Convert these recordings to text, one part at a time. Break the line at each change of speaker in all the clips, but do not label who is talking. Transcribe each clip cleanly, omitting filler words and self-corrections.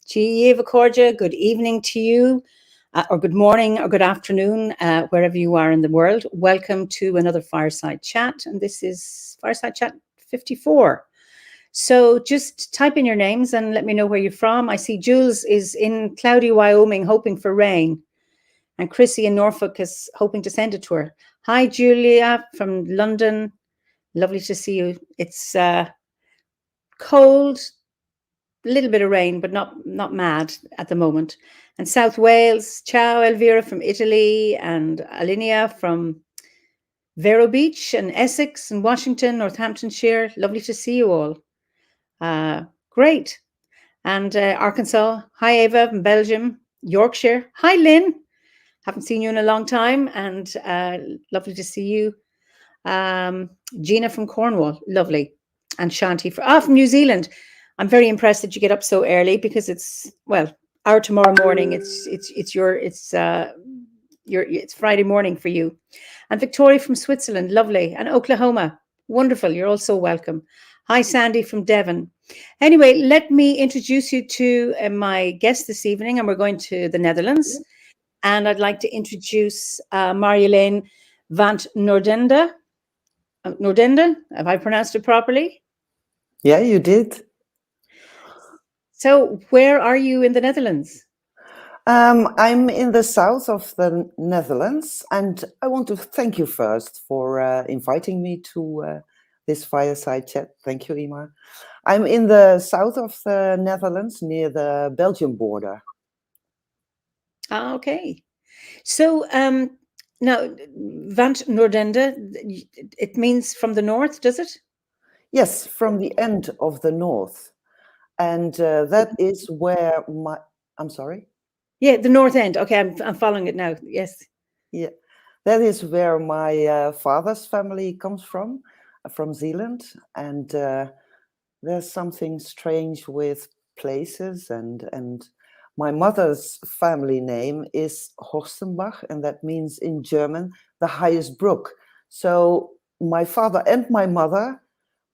Gieva Cordia, good evening to you, or good morning, or good afternoon, wherever you are in the world. Welcome to another Fireside Chat, and this is Fireside Chat 54. So just type in your names and let me know where you're from. I see Jules is in cloudy Wyoming hoping for rain, and Chrissy in Norfolk is hoping to send it to her. Hi, Julia from London. Lovely to see you. It's cold, a little bit of rain, but not mad at the moment. And South Wales, ciao Elvira from Italy, and Alinea from Vero Beach, and Essex, and Washington, Northamptonshire. Lovely to see you all. Great. And Arkansas. Hi, Ava from Belgium. Yorkshire. Hi, Lynn. Haven't seen you in a long time, and lovely to see you. Gina from Cornwall. Lovely. And Shanti from New Zealand. I'm very impressed that you get up so early because it's our tomorrow morning. It's Friday morning for you. And Victoria from Switzerland, lovely. And Oklahoma, wonderful. You're also welcome. Hi, Sandy from Devon. Anyway, let me introduce you to my guest this evening, and we're going to the Netherlands. And I'd like to introduce Marjolein van Noordende. Noordende, have I pronounced it properly?
Yeah, you did.
So where are you in the Netherlands?
I'm in the south of the Netherlands, and I want to thank you first for inviting me to this fireside chat. Thank you, Eimear. I'm in the south of the Netherlands, near the Belgian border.
Okay. So now, van Noordende, it means from the north, does it?
Yes, from the end of the north. And that is where I'm sorry?
Yeah, the north end. Okay, I'm following it now. Yes.
Yeah, that is where my father's family comes from Zealand. And there's something strange with places. And my mother's family name is Horstenbach, and that means in German, the highest brook. So my father and my mother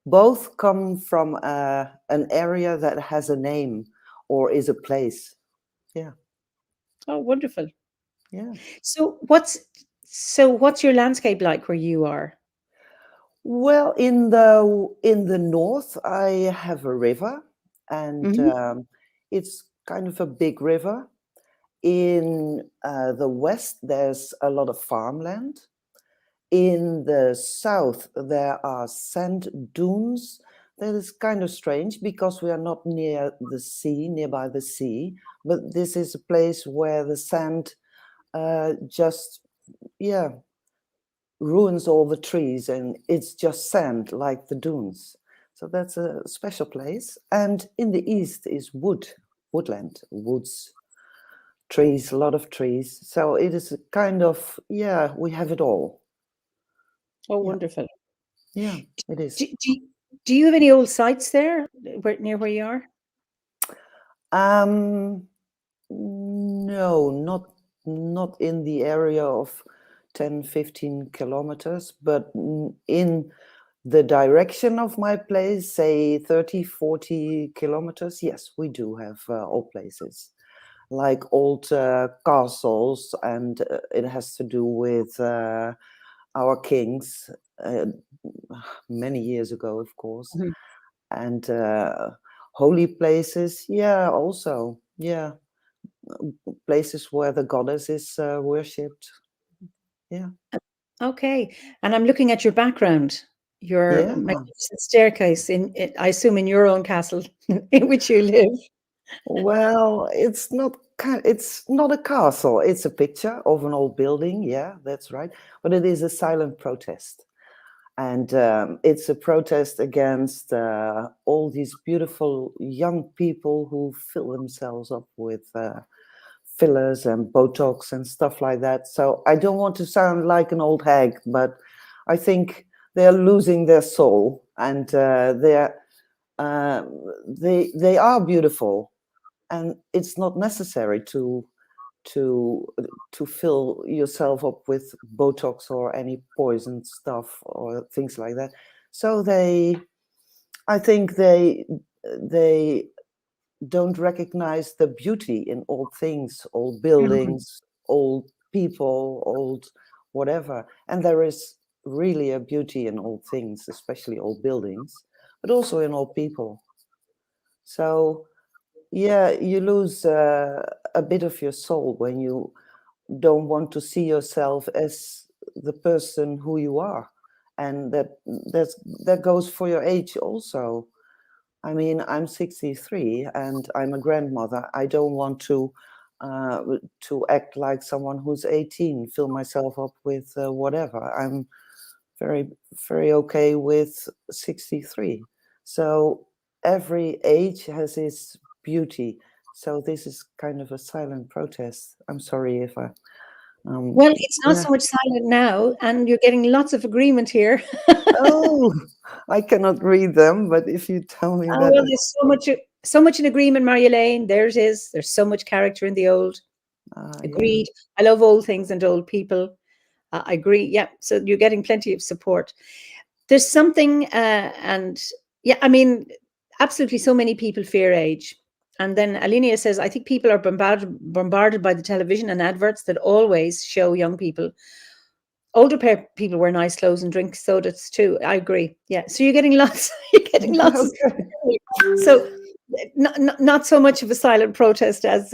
both come from an area that has a name or is a place. Yeah.
Oh, wonderful.
Yeah.
So what's your landscape like where you are?
Well, in the north, I have a river, and it's kind of a big river. In the west, there's a lot of farmland. In the south, there are sand dunes. That is kind of strange because we are not nearby the sea, but this is a place where the sand just, ruins all the trees and it's just sand like the dunes. So that's a special place. And in the east is woodland, woods, trees, a lot of trees. So it is a kind of, we have it all.
Oh, wonderful.
Yeah, it is.
Do you have any old sites there near where you are?
No, not in the area of 10, 15 kilometers, but in the direction of my place, say 30, 40 kilometers, yes, we do have old places, like old castles, and it has to do with our kings many years ago, of course, and holy places, also, places where the goddess is worshipped. Yeah.
Okay. And I'm looking at your background, your magnificent staircase I assume in your own castle in which you live.
Well, it's not a castle. It's a picture of an old building. Yeah, that's right. But it is a silent protest. And it's a protest against all these beautiful young people who fill themselves up with fillers and Botox and stuff like that. So I don't want to sound like an old hag, but I think they're losing their soul, and they are beautiful, and it's not necessary to fill yourself up with Botox or any poison stuff or things like that. So I think they don't recognize the beauty in old things, old
Mhm.
buildings, old people, old whatever. And there is really a beauty in old things, especially old buildings, but also in old people. So yeah, you lose a bit of your soul when you don't want to see yourself as the person who you are, and that goes for your age also. I mean, I'm 63 and I'm a grandmother. I don't want to act like someone who's 18, fill myself up with whatever. I'm very, very okay with 63. So every age has its beauty. So this is kind of a silent protest. I'm sorry if I, um,
Well, it's not
yeah.
so much silent now, and you're getting lots of agreement here.
Oh, I cannot read them, but if you tell me
Oh,
that,
well, there's so much in agreement, Marjolein. There it is. There's so much character in the old.
yeah,
Agreed. I love old things and old people. I agree. Yeah. So you're getting plenty of support. There's something, and yeah, I mean, absolutely. So many people fear age. And then Alinea says, I think people are bombarded by the television and adverts that always show young people. Older people wear nice clothes and drink sodas too. I agree. Yeah. So you're getting lots. You're getting lots of.
okay,
So not so much of a silent protest as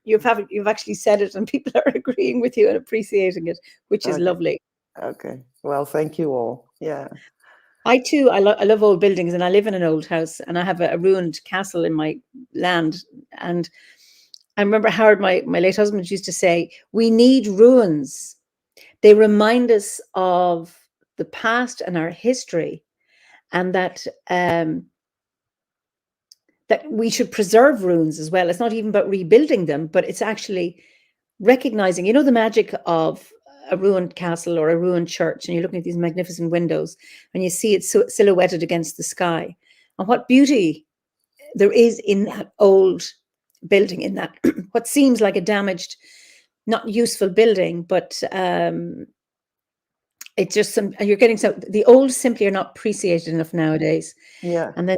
you've actually said it, and people are agreeing with you and appreciating it, which is
okay,
lovely.
okay. Well, thank you all. Yeah.
I too, I love old buildings, and I live in an old house, and I have a ruined castle in my land. And I remember Howard, my late husband, used to say, "We need ruins. They remind us of the past and our history, and that we should preserve ruins as well. It's not even about rebuilding them, but it's actually recognizing, the magic of a ruined castle or a ruined church, and you're looking at these magnificent windows and you see it silhouetted against the sky, and what beauty there is in that old building, in that what seems like a damaged, not useful building, but it's just some, you're getting, so the old simply are not appreciated enough nowadays.
Yeah.
And then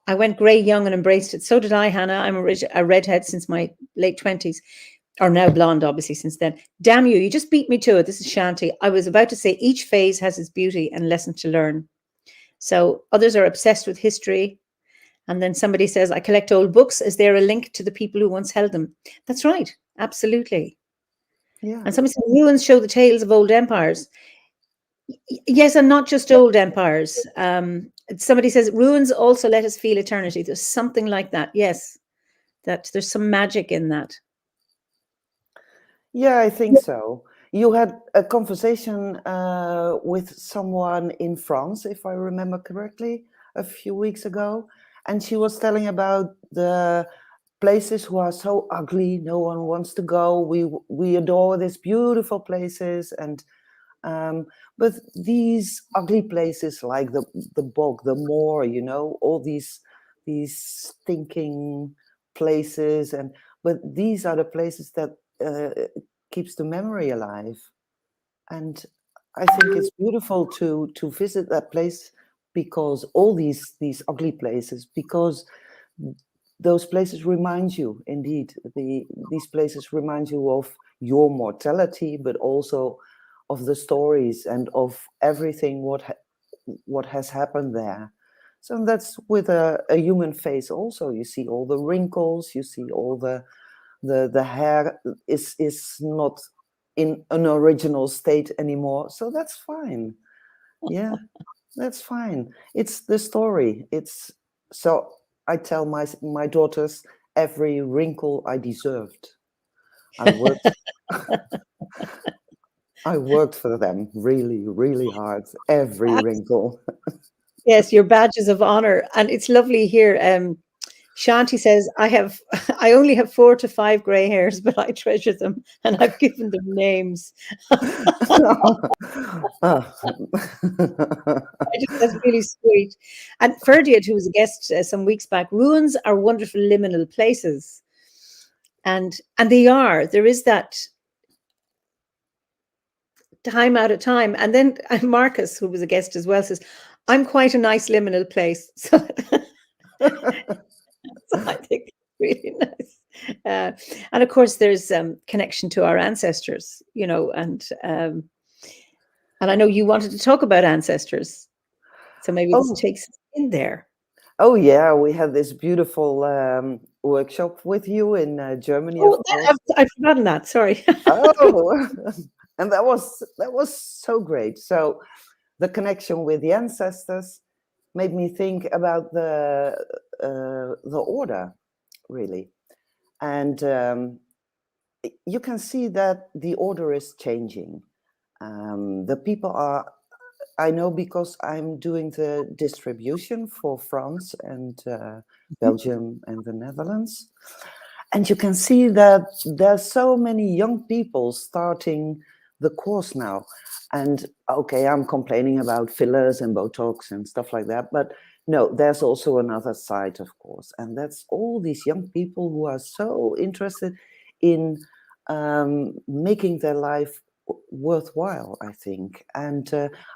I went grey young and embraced it. So did I, Hannah. I'm a redhead since my late 20s, or now blonde, obviously, since then. Damn you, you just beat me to it. This is Shanti. I was about to say each phase has its beauty and lesson to learn. So others are obsessed with history. And then somebody says, I collect old books. Is there a link to the people who once held them? That's right. Absolutely.
Yeah.
And somebody says, ruins show the tales of old empires. Yes, and not just old empires. Somebody says, ruins also let us feel eternity. There's something like that. Yes, that there's some magic in that.
Yeah, I think so. You had a conversation with someone in France, if I remember correctly, a few weeks ago, and she was telling about the places who are so ugly, no one wants to go. We adore these beautiful places, and but these ugly places like the bog, the moor, all these stinking places, but these are the places that keeps the memory alive. And I think it's beautiful to visit that place, because all these ugly places, because those places remind you, indeed, these places remind you of your mortality, but also of the stories and of everything what has happened there. So that's with a human face also. You see all the wrinkles, you see all the hair is not in an original state anymore. So that's fine. Yeah, that's fine. It's the story. It's so I tell my daughters, every wrinkle I deserved. I worked I worked for them really, really hard. Every wrinkle.
Yes, your badges of honor. And it's lovely here. Shanti says, I only have 4 to 5 gray hairs, but I treasure them and I've given them names.
Ah.
I think that's really sweet. And Ferdiad, who was a guest some weeks back, ruins are wonderful liminal places. And they are. There is that time out of time. And then Marcus, who was a guest as well, says, I'm quite a nice liminal place. So I think really nice. And of course, there's connection to our ancestors, and I know you wanted to talk about ancestors, so maybe this
Oh,
takes us in there.
oh yeah, we had this beautiful workshop with you in Germany, of
Oh,
course.
I've forgotten that. Sorry.
Oh, and that was so great. So the connection with the ancestors made me think about the order, really, and you can see that the order is changing. The people are. I know because I'm doing the distribution for France and Belgium and the Netherlands. And you can see that there's so many young people starting the course now. And okay, I'm complaining about fillers and Botox and stuff like that. But no, there's also another side, of course. And that's all these young people who are so interested in making their life worthwhile, I think. And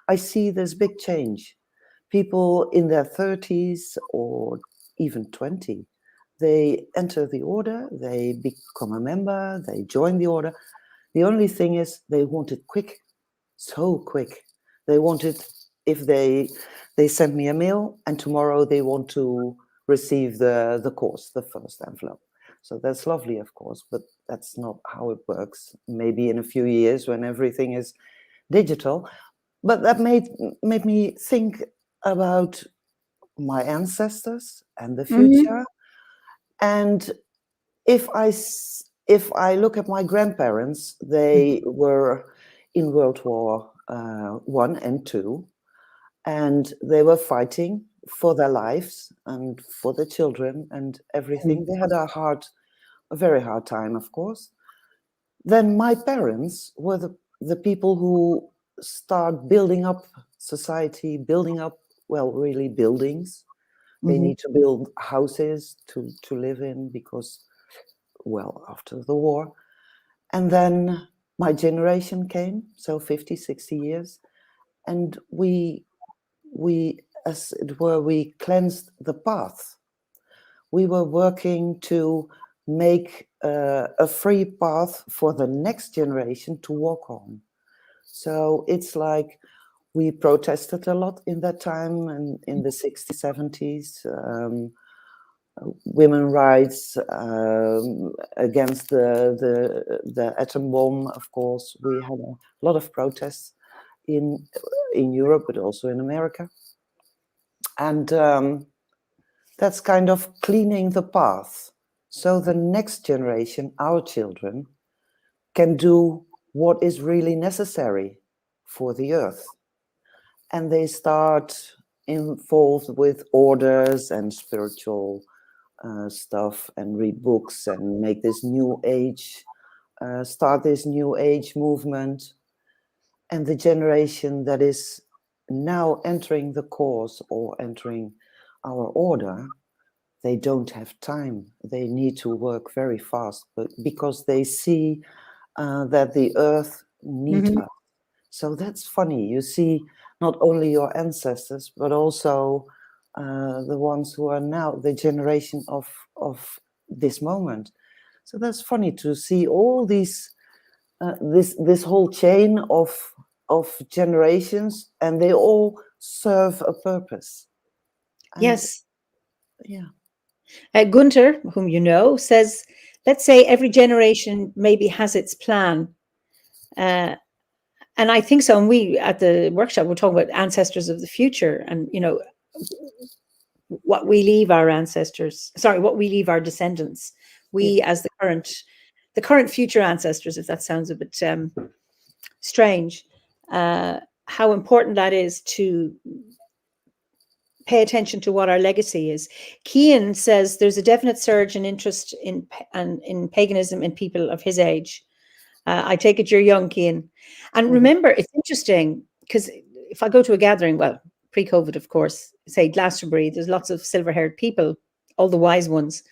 I see this big change. People in their 30s or even 20, they enter the order, they become a member, they join the order. The only thing is they want it quick, so quick. They want it if they send me a mail and tomorrow they want to receive the course, the first envelope. So that's lovely, of course, but that's not how it works. Maybe in a few years when everything is digital. But that made me think about my ancestors and the
Hmm.
future. And if I look at my grandparents, they were in World War One and Two, and they were fighting for their lives and for their children and everything. They had a very hard time, of course. Then my parents were the people who start building up society, building up, well, really buildings. They
Hmm.
need to build houses to live in because, well, after the war. And then my generation came, so 50, 60 years, and we as it were, we cleansed the path. We were working to make a free path for the next generation to walk on. So it's like we protested a lot in that time and in the 60s, 70s. Women rights against the atom bomb. Of course, we had a lot of protests in Europe, but also in America, and that's kind of cleaning the path, so the next generation, our children, can do what is really necessary for the earth, and they start involved with orders and spiritual stuff and read books and make this new age, start this new age movement. And the generation that is now entering the course or entering our order, they don't have time. They need to work very fast, but because they see that the earth needs
Hmm.
us. So that's funny. You see not only your ancestors, but also the ones who are now the generation of this moment. So that's funny to see all these this whole chain of generations, and they all serve a purpose. And
Yes.
yeah,
Gunter, whom you know, says, let's say every generation maybe has its plan. Uh, and I think so. And we at the workshop, we're talking about ancestors of the future and, what we leave our ancestors, sorry, what we leave our descendants.
yeah,
We as the current future ancestors, if that sounds a bit strange, how important that is to pay attention to what our legacy is. Kean says there's a definite surge in interest in paganism in people of his age. I take it you're young, Kean. And
mhm,
remember, it's interesting because if I go to a gathering, well, pre-COVID, of course, say Glastonbury, there's lots of silver-haired people, all the wise ones.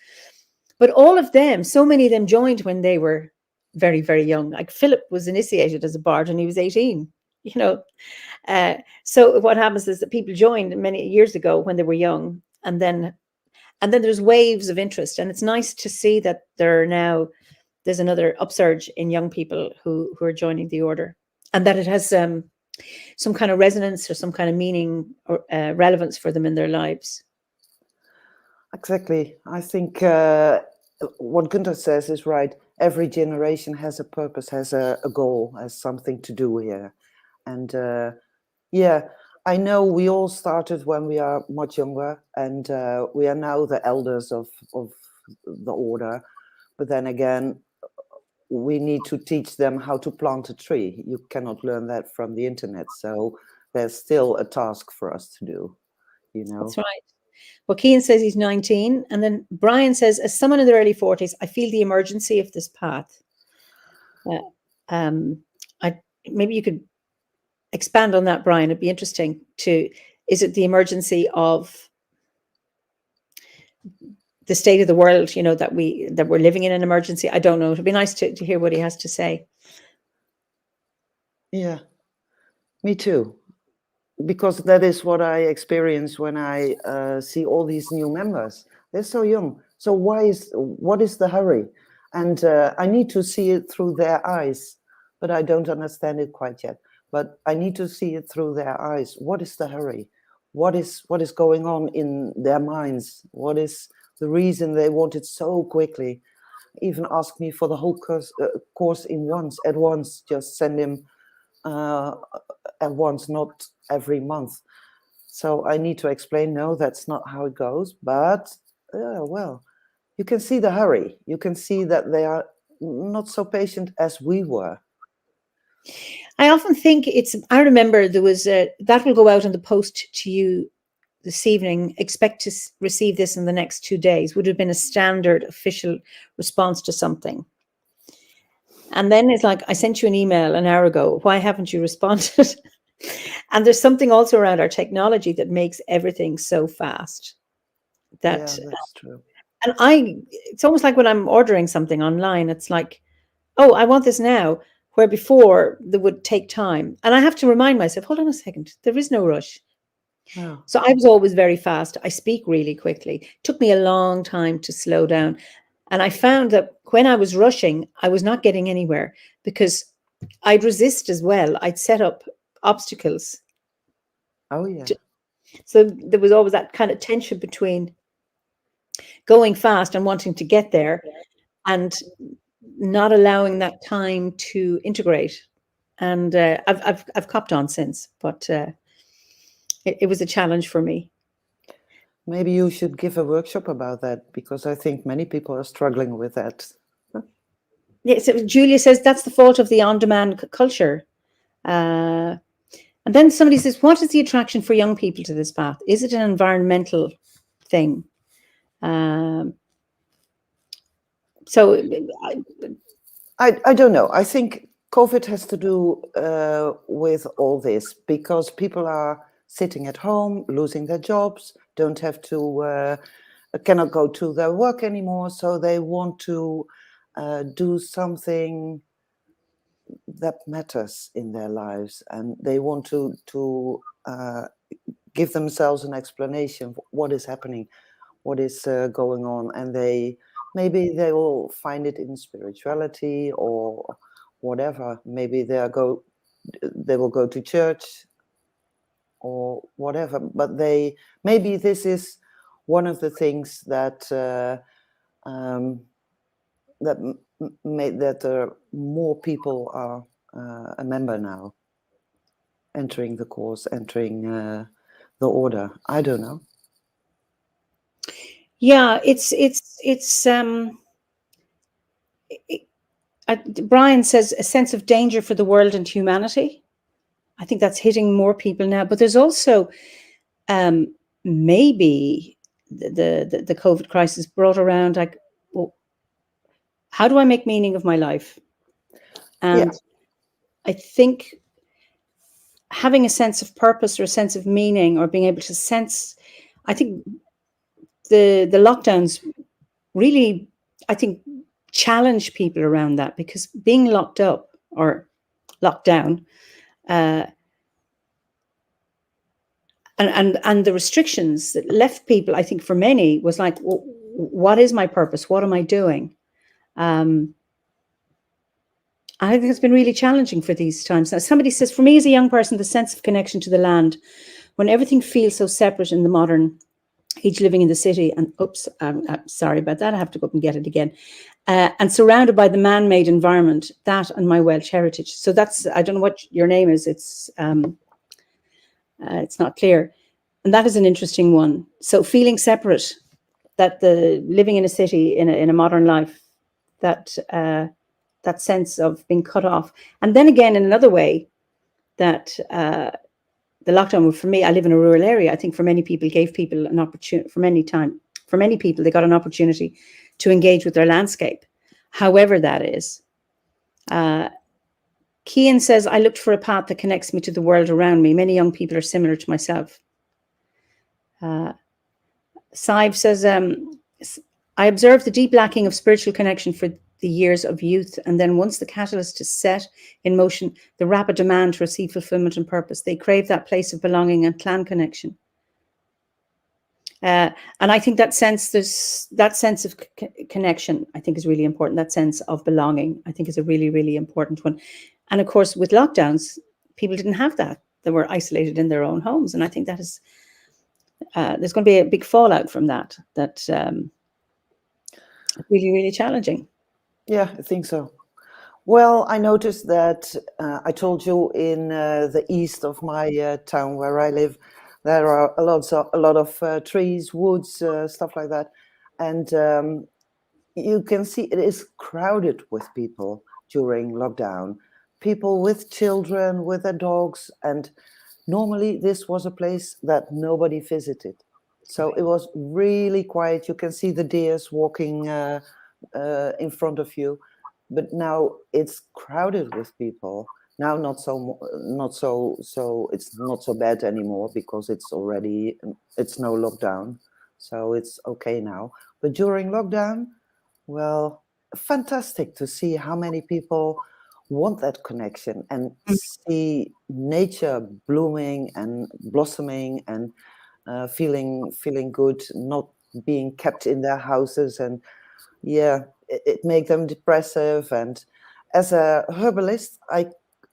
But all of them, so many of them joined when they were very, very young. Like Philip was initiated as a bard when he was 18, you know. So what happens is that people joined many years ago when they were young, and then then there's waves of interest, and it's nice to see that there's another upsurge in young people who are joining the order, and that it has some kind of resonance or some kind of meaning or relevance for them in their lives.
Exactly. I think what Gunther says is right. Every generation has a purpose, has a goal, has something to do here. And yeah, I know we all started when we are much younger, and we are now the elders of the order. But then again, we need to teach them how to plant a tree. You cannot learn that from the internet. So there's still a task for us to do, you know.
That's right. Well, Keane says he's 19. And then Brian says, as someone in their early 40s, I feel the emergency of this path. Maybe you could expand on that, Brian. It'd be interesting is it the emergency of the state of the world, you know, that we're living in an emergency? I don't know. It'd be nice to hear what he has to say.
Yeah, me too. Because that is what I experience when I see all these new members. They're so young. So what is the hurry? And I need to see it through their eyes, but I don't understand it quite yet. But I need to see it through their eyes. What is the hurry? What is going on in their minds? What is the reason they want it so quickly? Even ask me for the whole course at once. Just send him at once, not every month. So I need to explain, no, that's not how it goes. But well, you can see the hurry. You can see that they are not so patient as we were.
I often think I remember there was that will go out in the post to you this evening. Expect to receive this in the next 2 days would have been a standard official response to something. And then it's like, I sent you an email an hour ago. Why haven't you responded? And there's something also around our technology that makes everything so fast. That's
true.
And it's almost like when I'm ordering something online, it's like, oh, I want this now, where before they would take time. And I have to remind myself, hold on a second, there is no rush.
No.
So I was always very fast. I speak really quickly. It took me a long time to slow down. And I found that when I was rushing, I was not getting anywhere because I'd resist as well. I'd set up obstacles.
Oh, yeah.
So there was always that kind of tension between going fast and wanting to get there and not allowing that time to integrate. And I've copped on since, but it was a challenge for me.
Maybe you should give a workshop about that, because I think many people are struggling with that.
Yeah, so Julia says that's the fault of the on-demand culture. And then somebody says, what is the attraction for young people to this path? Is it an environmental thing? So
I don't know. I think COVID has to do with all this, because people are sitting at home, losing their jobs, don't have to, cannot go to their work anymore. So they want to do something that matters in their lives, and they want to give themselves an explanation of what is happening, what is going on, and maybe they will find it in spirituality or whatever. Maybe they will go to church or whatever. But maybe this is one of the things that made that more people are a member now, entering the course, entering the order. I don't know.
Yeah, Brian says a sense of danger for the world and humanity. I think that's hitting more people now. But there's also maybe the COVID crisis brought around like, well, how do I make meaning of my life? And I think having a sense of purpose or a sense of meaning, or being able to sense, I think the lockdowns really, I think, challenge people around that, because being locked up or locked down and the restrictions that left people, I think for many, was like, well, what is my purpose? What am I doing? I think it's been really challenging for these times. Now, somebody says, for me as a young person, the sense of connection to the land, when everything feels so separate in the modern age, living in the city, and oops, I'm sorry about that, I have to go up and get it again, and surrounded by the man-made environment, that and my Welsh heritage. So that's, I don't know what your name is, it's not clear. And that is an interesting one. So feeling separate, that the living in a city, in a modern life, that that sense of being cut off. And then again, in another way, that the lockdown, for me, I live in a rural area. I think for many people, gave people an opportunity, for many people, they got an opportunity to engage with their landscape, however that is. Cian says, I looked for a path that connects me to the world around me. Many young people are similar to myself. Sive says, I observed the deep lacking of spiritual connection for the years of youth, and then once the catalyst is set in motion, the rapid demand to receive fulfillment and purpose. They crave that place of belonging and clan connection. And I think that sense of connection, I think, is really important. That sense of belonging, I think, is a really, really important one. And of course, with lockdowns, people didn't have that. They were isolated in their own homes. And I think that is, there's going to be a big fallout from that. That's really, really challenging.
Yeah, I think so. Well, I noticed that I told you in the east of my town where I live, there are a lot of trees, woods, stuff like that. And you can see it is crowded with people during lockdown. People with children, with their dogs. And normally this was a place that nobody visited. So it was really quiet. You can see the deers walking in front of you. But now it's crowded with people. Now it's not so bad anymore because it's no lockdown, so it's okay now. But during lockdown, well, fantastic to see how many people want that connection and see nature blooming and blossoming and feeling good, not being kept in their houses. And yeah, it makes them depressive. And as a herbalist,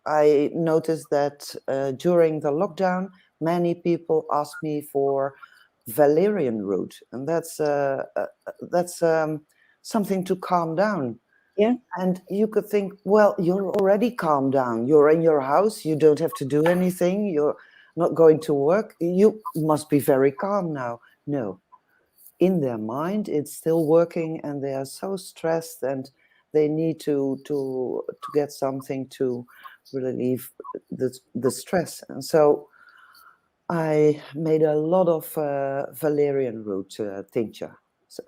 I noticed that during the lockdown, many people asked me for valerian root, and that's something to calm down.
Yeah.
And you could think, well, you're already calmed down. You're in your house. You don't have to do anything. You're not going to work. You must be very calm now. No. In their mind, it's still working, and they are so stressed, and they need to get something to relieve the stress. And so I made a lot of valerian root tincture. So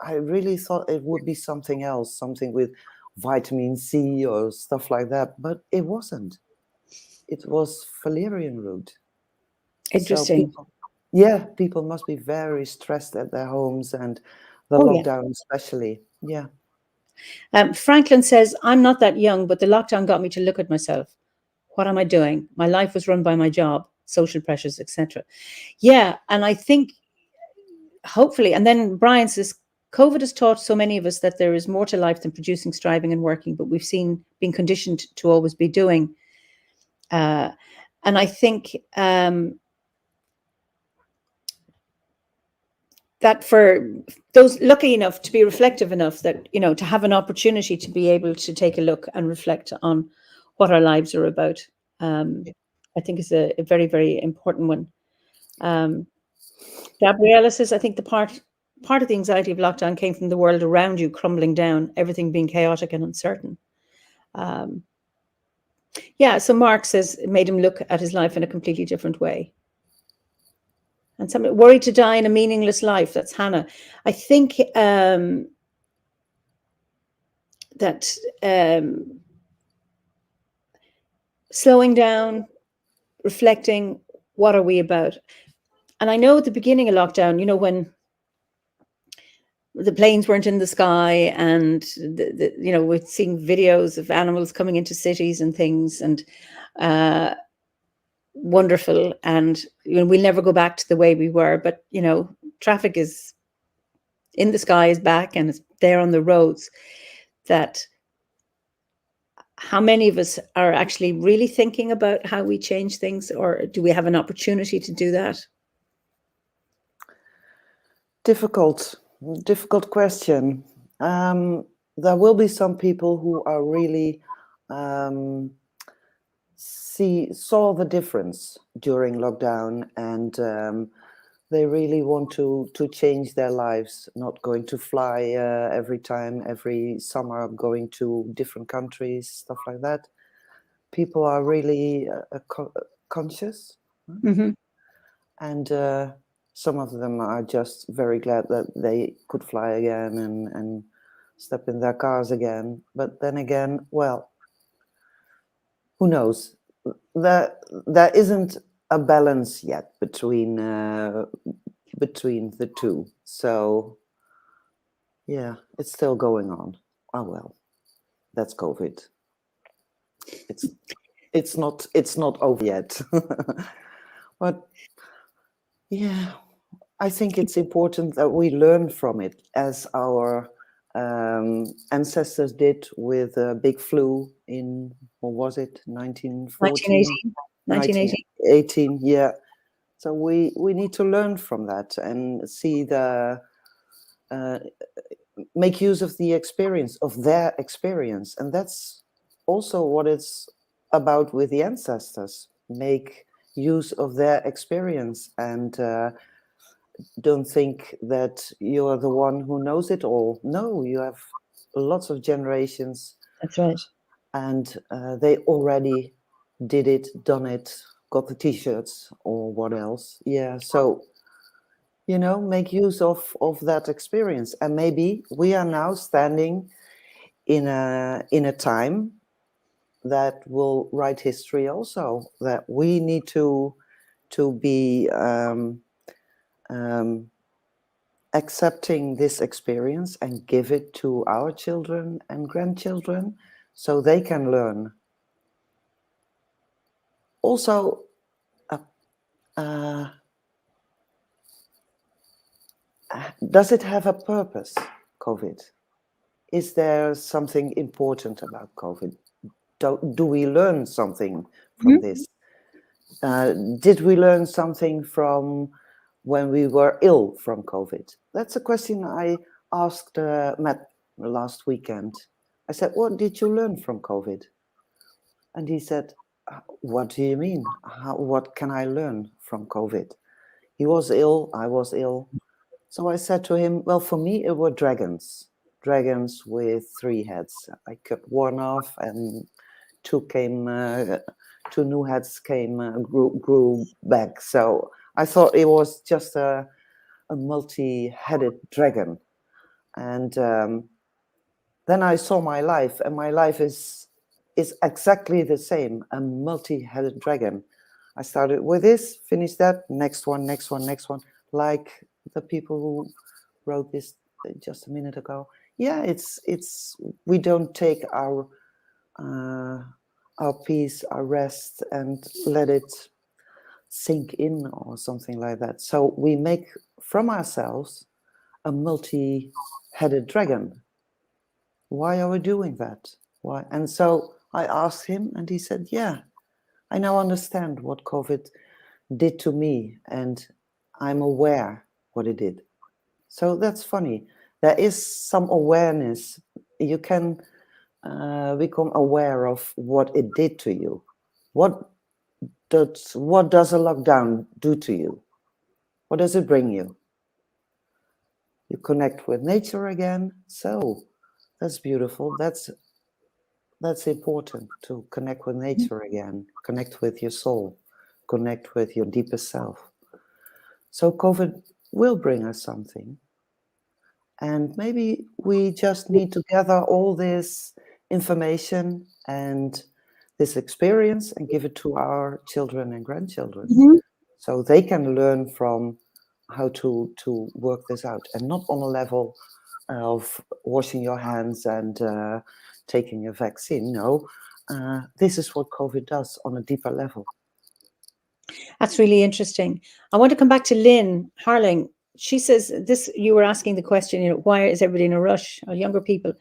I really thought it would be something else, something with vitamin C or stuff like that, but it wasn't. It was valerian root.
Interesting.
So people must be very stressed at their homes, and the lockdown especially. Yeah.
Franklin says, I'm not that young, but the lockdown got me to look at myself. What am I doing? My life was run by my job, social pressures, etc. Yeah, and I think hopefully, and then Brian says, COVID has taught so many of us that there is more to life than producing, striving and working, but we've been conditioned to always be doing. And I think that for those lucky enough to be reflective enough that, to have an opportunity to be able to take a look and reflect on what our lives are about, I think is a very, very important one. Gabriella says, I think the part of the anxiety of lockdown came from the world around you crumbling down, everything being chaotic and uncertain. So Mark says it made him look at his life in a completely different way. And somebody worried to die in a meaningless life. That's Hannah. I think that slowing down, reflecting, what are we about? And I know at the beginning of lockdown, when the planes weren't in the sky, and we're seeing videos of animals coming into cities and things, and wonderful, and we'll never go back to the way we were. But traffic is in the sky, is back, and it's there on the roads. That how many of us are actually really thinking about how we change things, or do we have an opportunity to do that?
Difficult question. There will be some people who are really saw the difference during lockdown, and they really want to change their lives, not going to fly every summer, going to different countries, stuff like that. People are really conscious.
Mm-hmm.
And some of them are just very glad that they could fly again and step in their cars again. But then again, well, who knows? There isn't a balance yet between the two. So yeah, it's still going on. Oh well, that's COVID. It's not over yet. But yeah, I think it's important that we learn from it, as our ancestors did with the big flu in, what was it, 1914?
1918.
1918, yeah. So we need to learn from that and see make use of the experience, of their experience. And that's also what it's about with the ancestors. Make use of their experience, and don't think that you're the one who knows it all. No, you have lots of generations.
That's right.
And they already did it, done it, got the t-shirts, or what else. Yeah, so make use of that experience. And maybe we are now standing in a time that will write history also, that we need to be accepting this experience and give it to our children and grandchildren so they can learn. Also, does it have a purpose, COVID? Is there something important about COVID? Do we learn something from this? Did we learn something from when we were ill from COVID? That's a question I asked Matt last weekend. I said, what did you learn from COVID? And he said, what do you mean? What can I learn from COVID? He was ill, I was ill. So I said to him, well, for me, it were dragons with 3 heads. I cut one off, and 2 new heads grew back. So I thought it was just a multi-headed dragon. And then I saw my life, and my life is exactly the same, a multi-headed dragon. I started with this, finished that, next one, like the people who wrote this just a minute ago. Yeah, it's we don't take our peace, our rest, and let it sink in or something like that. So we make from ourselves a multi-headed dragon. Why are we doing that? Why? And so I asked him, and he said, yeah, I now understand what COVID did to me, and I'm aware what it did. So that's funny. There is some awareness. You can become aware of what it did to you. What does a lockdown do to you? What does it bring you? You connect with nature again. So that's beautiful. That's important, to connect with nature again, connect with your soul, connect with your deepest self. So COVID will bring us something. And maybe we just need to gather all this information and this experience and give it to our children and grandchildren, so they can learn from how to work this out, and not on a level of washing your hands and taking a vaccine. No, this is what COVID does on a deeper level.
That's really interesting. I want to come back to Lynn Harling. She says this, you were asking the question, why is everybody in a rush, or younger people?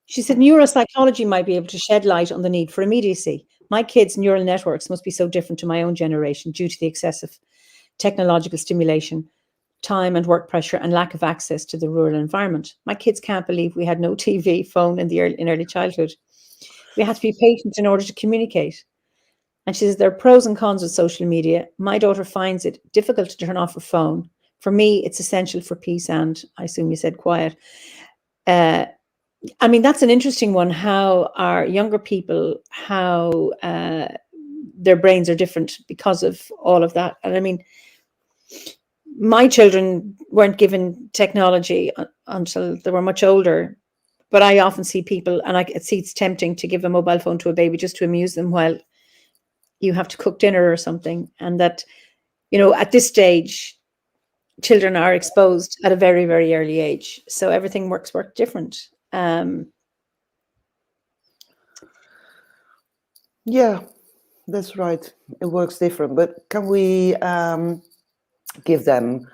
She said neuropsychology might be able to shed light on the need for immediacy. My kids' neural networks must be so different to my own generation due to the excessive technological stimulation, time and work pressure, and lack of access to the rural environment. My kids can't believe we had no TV, phone in early childhood. We had to be patient in order to communicate. And she says there are pros and cons with social media. My daughter finds it difficult to turn off her phone. For me, it's essential for peace and, I assume you said, quiet. I mean, that's an interesting one, how our younger people, how their brains are different because of all of that. And I mean, my children weren't given technology until they were much older. But I often see people, and I see it's tempting to give a mobile phone to a baby just to amuse them while you have to cook dinner or something. And that, at this stage, children are exposed at a very, very early age. So everything work different.
Yeah, that's right. It works different. But can we give them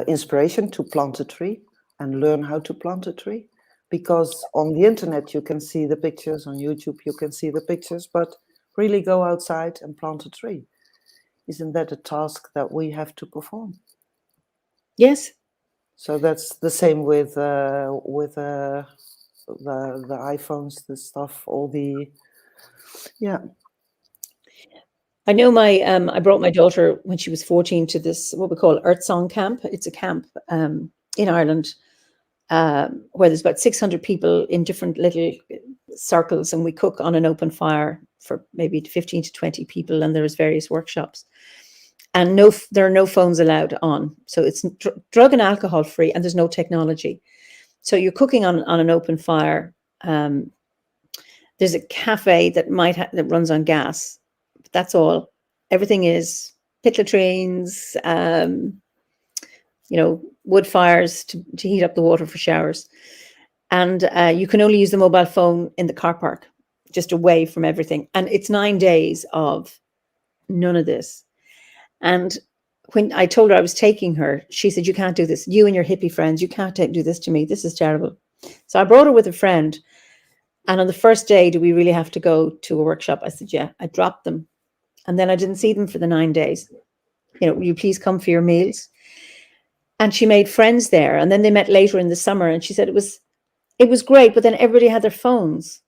inspiration to plant a tree and learn how to plant a tree? Because on the internet, you can see the pictures. On YouTube, you can see the pictures. But really go outside and plant a tree. Isn't that a task that we have to perform?
Yes.
So that's the same with the iPhones, the stuff, all the, yeah.
I know I brought my daughter when she was 14 to this, what we call Earth Song Camp. It's a camp in Ireland where there's about 600 people in different little circles, and we cook on an open fire for maybe 15 to 20 people, and there's various workshops. And there are no phones allowed on. So it's drug and alcohol free, and there's no technology. So you're cooking on an open fire. There's a cafe that that runs on gas. But that's all. Everything is pit latrines, wood fires to heat up the water for showers. And you can only use the mobile phone in the car park, just away from everything. And it's 9 days of none of this. And when I told her I was taking her, she said, "You can't do this. You and your hippie friends, you can't do this to me. This is terrible." So I brought her with a friend. And on the first day, do we really have to go to a workshop? I said, yeah. I dropped them. And then I didn't see them for the 9 days. Will you please come for your meals? And she made friends there. And then they met later in the summer. And she said it was great, but then everybody had their phones.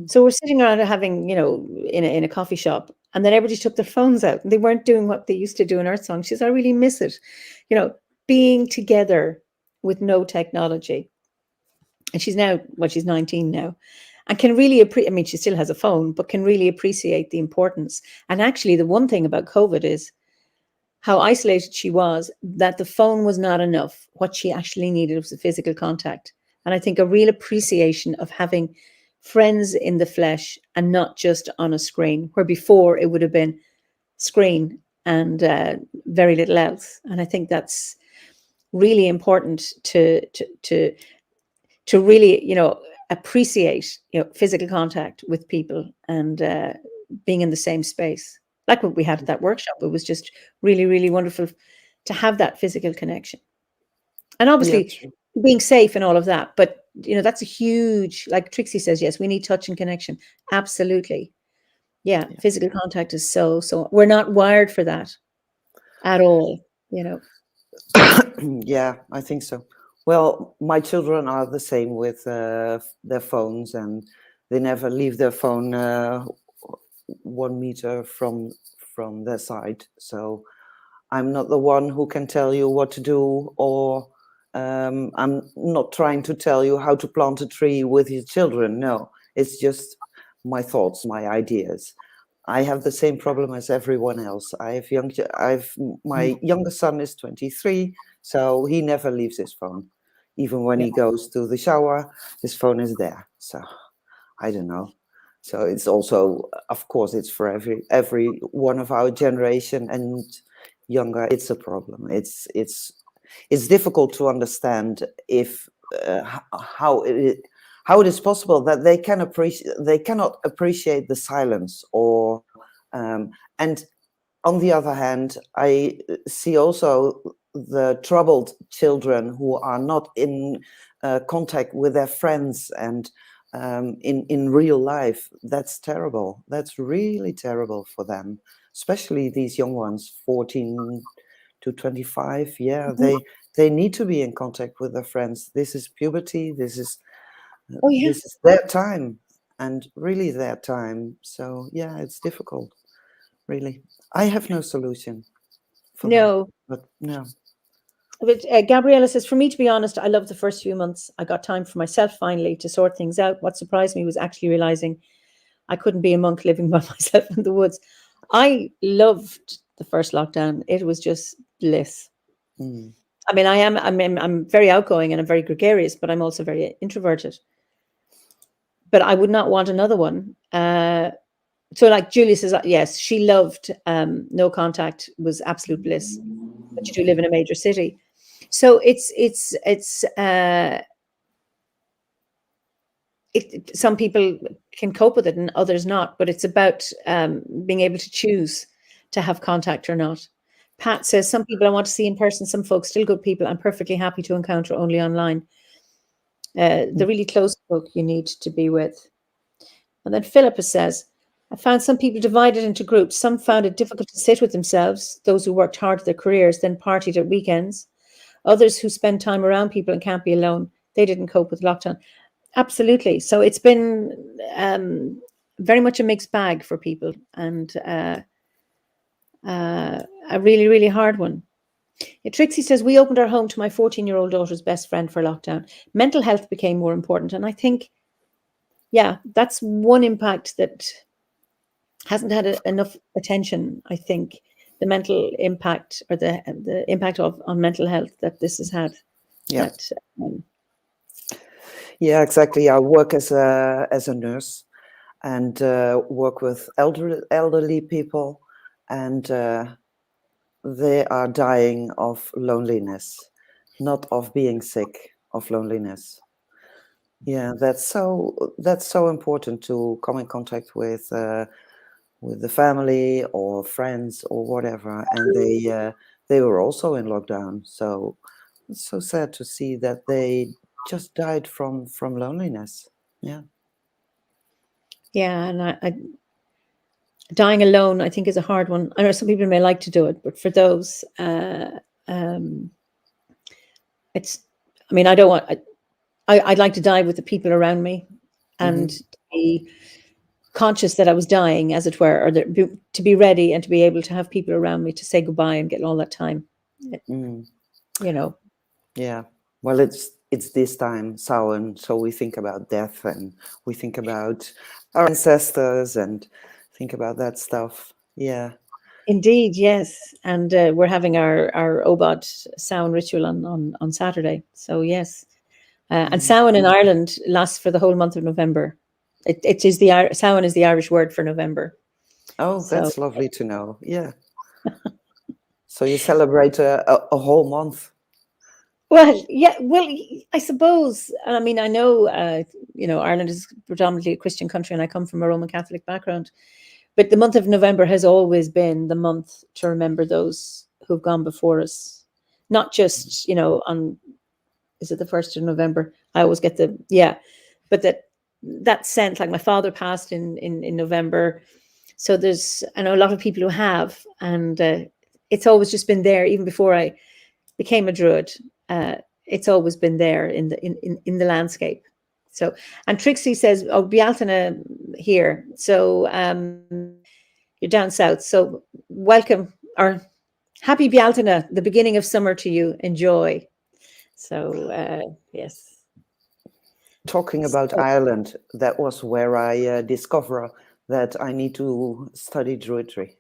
So we're sitting around having, in a coffee shop, and then everybody took their phones out, and they weren't doing what they used to do in Earth Song. She says, I really miss it, being together with no technology. And she's 19 now, and can really appreciate, she still has a phone, but can really appreciate the importance. And actually, the one thing about COVID is how isolated she was, that the phone was not enough. What she actually needed was the physical contact. And I think a real appreciation of having friends in the flesh and not just on a screen, where before it would have been screen and very little else. And I think that's really important to really, appreciate, physical contact with people and being in the same space. Like what we had at that workshop, it was just really, really wonderful to have that physical connection. And obviously being safe and all of that. But, that's a huge, like Trixie says, yes, we need touch and connection. Absolutely. Yeah. Physical contact is so, we're not wired for that at all,
Yeah, I think so. Well, my children are the same with their phones, and they never leave their phone 1 meter from their side. So I'm not the one who can tell you what to do, or I'm not trying to tell you how to plant a tree with your children. No, it's just my thoughts, my ideas. I have the same problem as everyone else. My youngest son is 23, so he never leaves his phone. Even when he goes to the shower, his phone is there. So I don't know. So it's also, of course, it's for every one of our generation and younger. It's a problem. It's difficult to understand if how it is possible that they cannot appreciate the silence, or and on the other hand, I see also the troubled children who are not in contact with their friends and in real life. That's terrible. That's really terrible for them, especially these young ones, 14 to 25. Yeah, they need to be in contact with their friends. This is puberty. This is
Oh yeah.
their time, and really their time. So yeah, it's difficult. Really, I have no solution for that.
No.
But no.
But Gabriella says, for me, to be honest, I loved the first few months. I got time for myself finally to sort things out. What surprised me was actually realizing I couldn't be a monk living by myself in the woods. I loved the first lockdown. It was just bliss.
Mm.
I mean, I'm very outgoing and I'm very gregarious, but I'm also very introverted. But I would not want another one. So like Julia says, yes, she loved no contact, was absolute bliss. But you do live in a major city. So some people can cope with it and others not, but it's about being able to choose to have contact or not. Pat says, some people I want to see in person, some folks, still good people, I'm perfectly happy to encounter only online. The really close folk you need to be with. And then Philippa says, I found some people divided into groups. Some found it difficult to sit with themselves, those who worked hard at their careers, then partied at weekends. Others who spend time around people and can't be alone, they didn't cope with lockdown. Absolutely. So it's been very much a mixed bag for people, and a really, really hard one. Yeah, Trixie says, we opened our home to my 14-year-old daughter's best friend for lockdown. Mental health became more important. And I think, yeah, that's one impact that hasn't had enough attention, I think, the mental impact or the impact on mental health that this has had.
Yeah.
That,
yeah, exactly. I work as a nurse and work with elderly people, and they are dying of loneliness, not of being sick, of loneliness. Yeah, that's so important to come in contact with the family or friends or whatever, and they were also in lockdown. So it's so sad to see that they just died from loneliness. Yeah.
yeah, and I dying alone, I think, is a hard one. I know some people may like to do it, but for those, it's. I mean, I don't want. I'd like to die with the people around me, and be conscious that I was dying, as it were, or to be ready and to be able to have people around me to say goodbye and get all that time. You know.
Yeah. Well, it's this time, Samhain, so we think about death and we think about our ancestors and think about that stuff. Yeah.
Indeed, yes, and we're having our OBOD sound ritual on Saturday. So yes, and Samhain in Ireland lasts for the whole month of November. It is Samhain is the Irish word for November.
Oh,
So,
that's lovely to know. Yeah. So you celebrate a whole month.
well, yeah, well, I suppose. I mean, I know, Ireland is predominantly a Christian country, and I come from a Roman Catholic background. But the month of November has always been the month to remember those who've gone before us. Not just, is it the 1st of November? I always get but that sense, like my father passed in November. So I know a lot of people who have, and it's always just been there, even before I became a Druid. It's always been there in the landscape. So, and Trixie says, "Oh, Bealtaine here." So you're down south. So welcome, or happy Bealtaine, the beginning of summer to you. Enjoy. So yes.
Talking about Ireland, that was where I discovered that I need to study Druidry.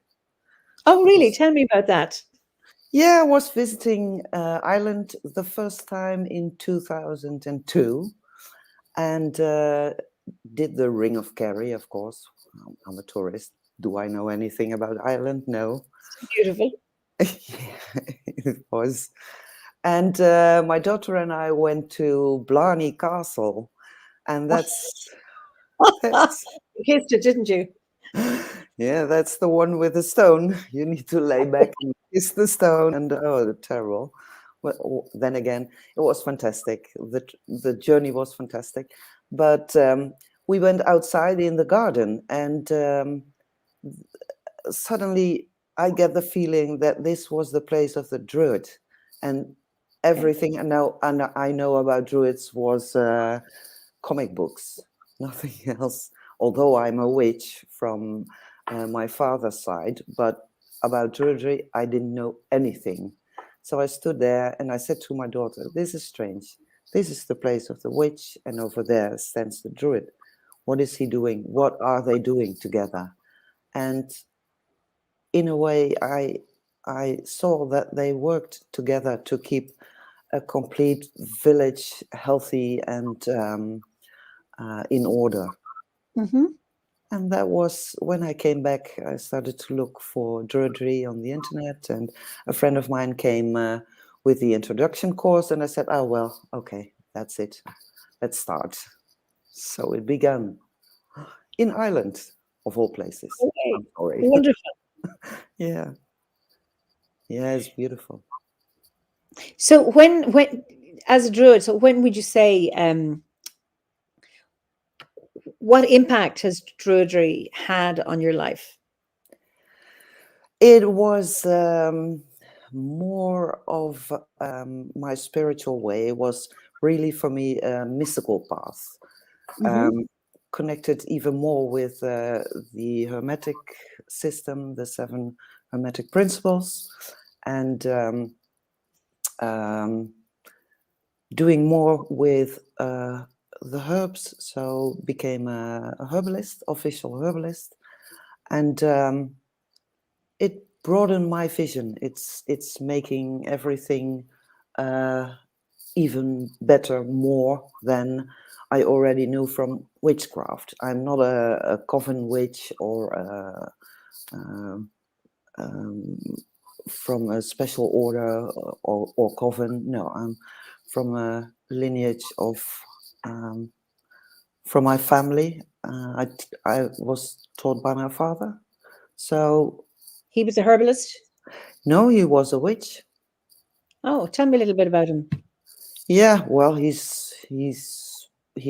Oh, really? Tell me about that.
Yeah, I was visiting Ireland the first time in 2002 and did the Ring of Kerry, of course. I'm a tourist. Do I know anything about Ireland? No.
Beautiful.
It was. And my daughter and I went to Blarney Castle, and that's
You kissed it, didn't you?
Yeah, that's the one with the stone. You need to lay back and kiss the stone, and oh, terrible. Well, then again, it was fantastic. The journey was fantastic, but we went outside in the garden, and suddenly I get the feeling that this was the place of the druid, and
Okay.
everything I know about druids was comic books, nothing else. Although I'm a witch from my father's side, but about druidry, I didn't know anything. So I stood there and I said to my daughter, "This is strange. This is the place of the witch, and over there stands the druid. What is he doing? What are they doing together?" And in a way, I saw that they worked together to keep a complete village healthy and in order.
Mm-hmm.
And that was when I came back. I started to look for druidry on the internet, and a friend of mine came with the introduction course, and I said, "Oh well, okay, that's it. Let's start." So it began in Ireland, of all places.
Okay.
I'm sorry.
Wonderful.
Yeah, yeah, it's beautiful.
So when as a druid, so when would you say what impact has druidry had on your life?
It was more of my spiritual way. It was really for me a mystical path,
Mm-hmm.
um, connected even more with the Hermetic system, the seven Hermetic principles, and um, doing more with the herbs. So became a herbalist, official herbalist, and it broadened my vision. It's making everything uh, even better, more than I already knew from witchcraft. I'm not a coven witch or um, um, from a special order or coven. No, I'm from a lineage of um, from my family. I was taught by my father. So
He was a herbalist.
no, he was a witch.
Oh, tell me a little bit about him.
Yeah, well, he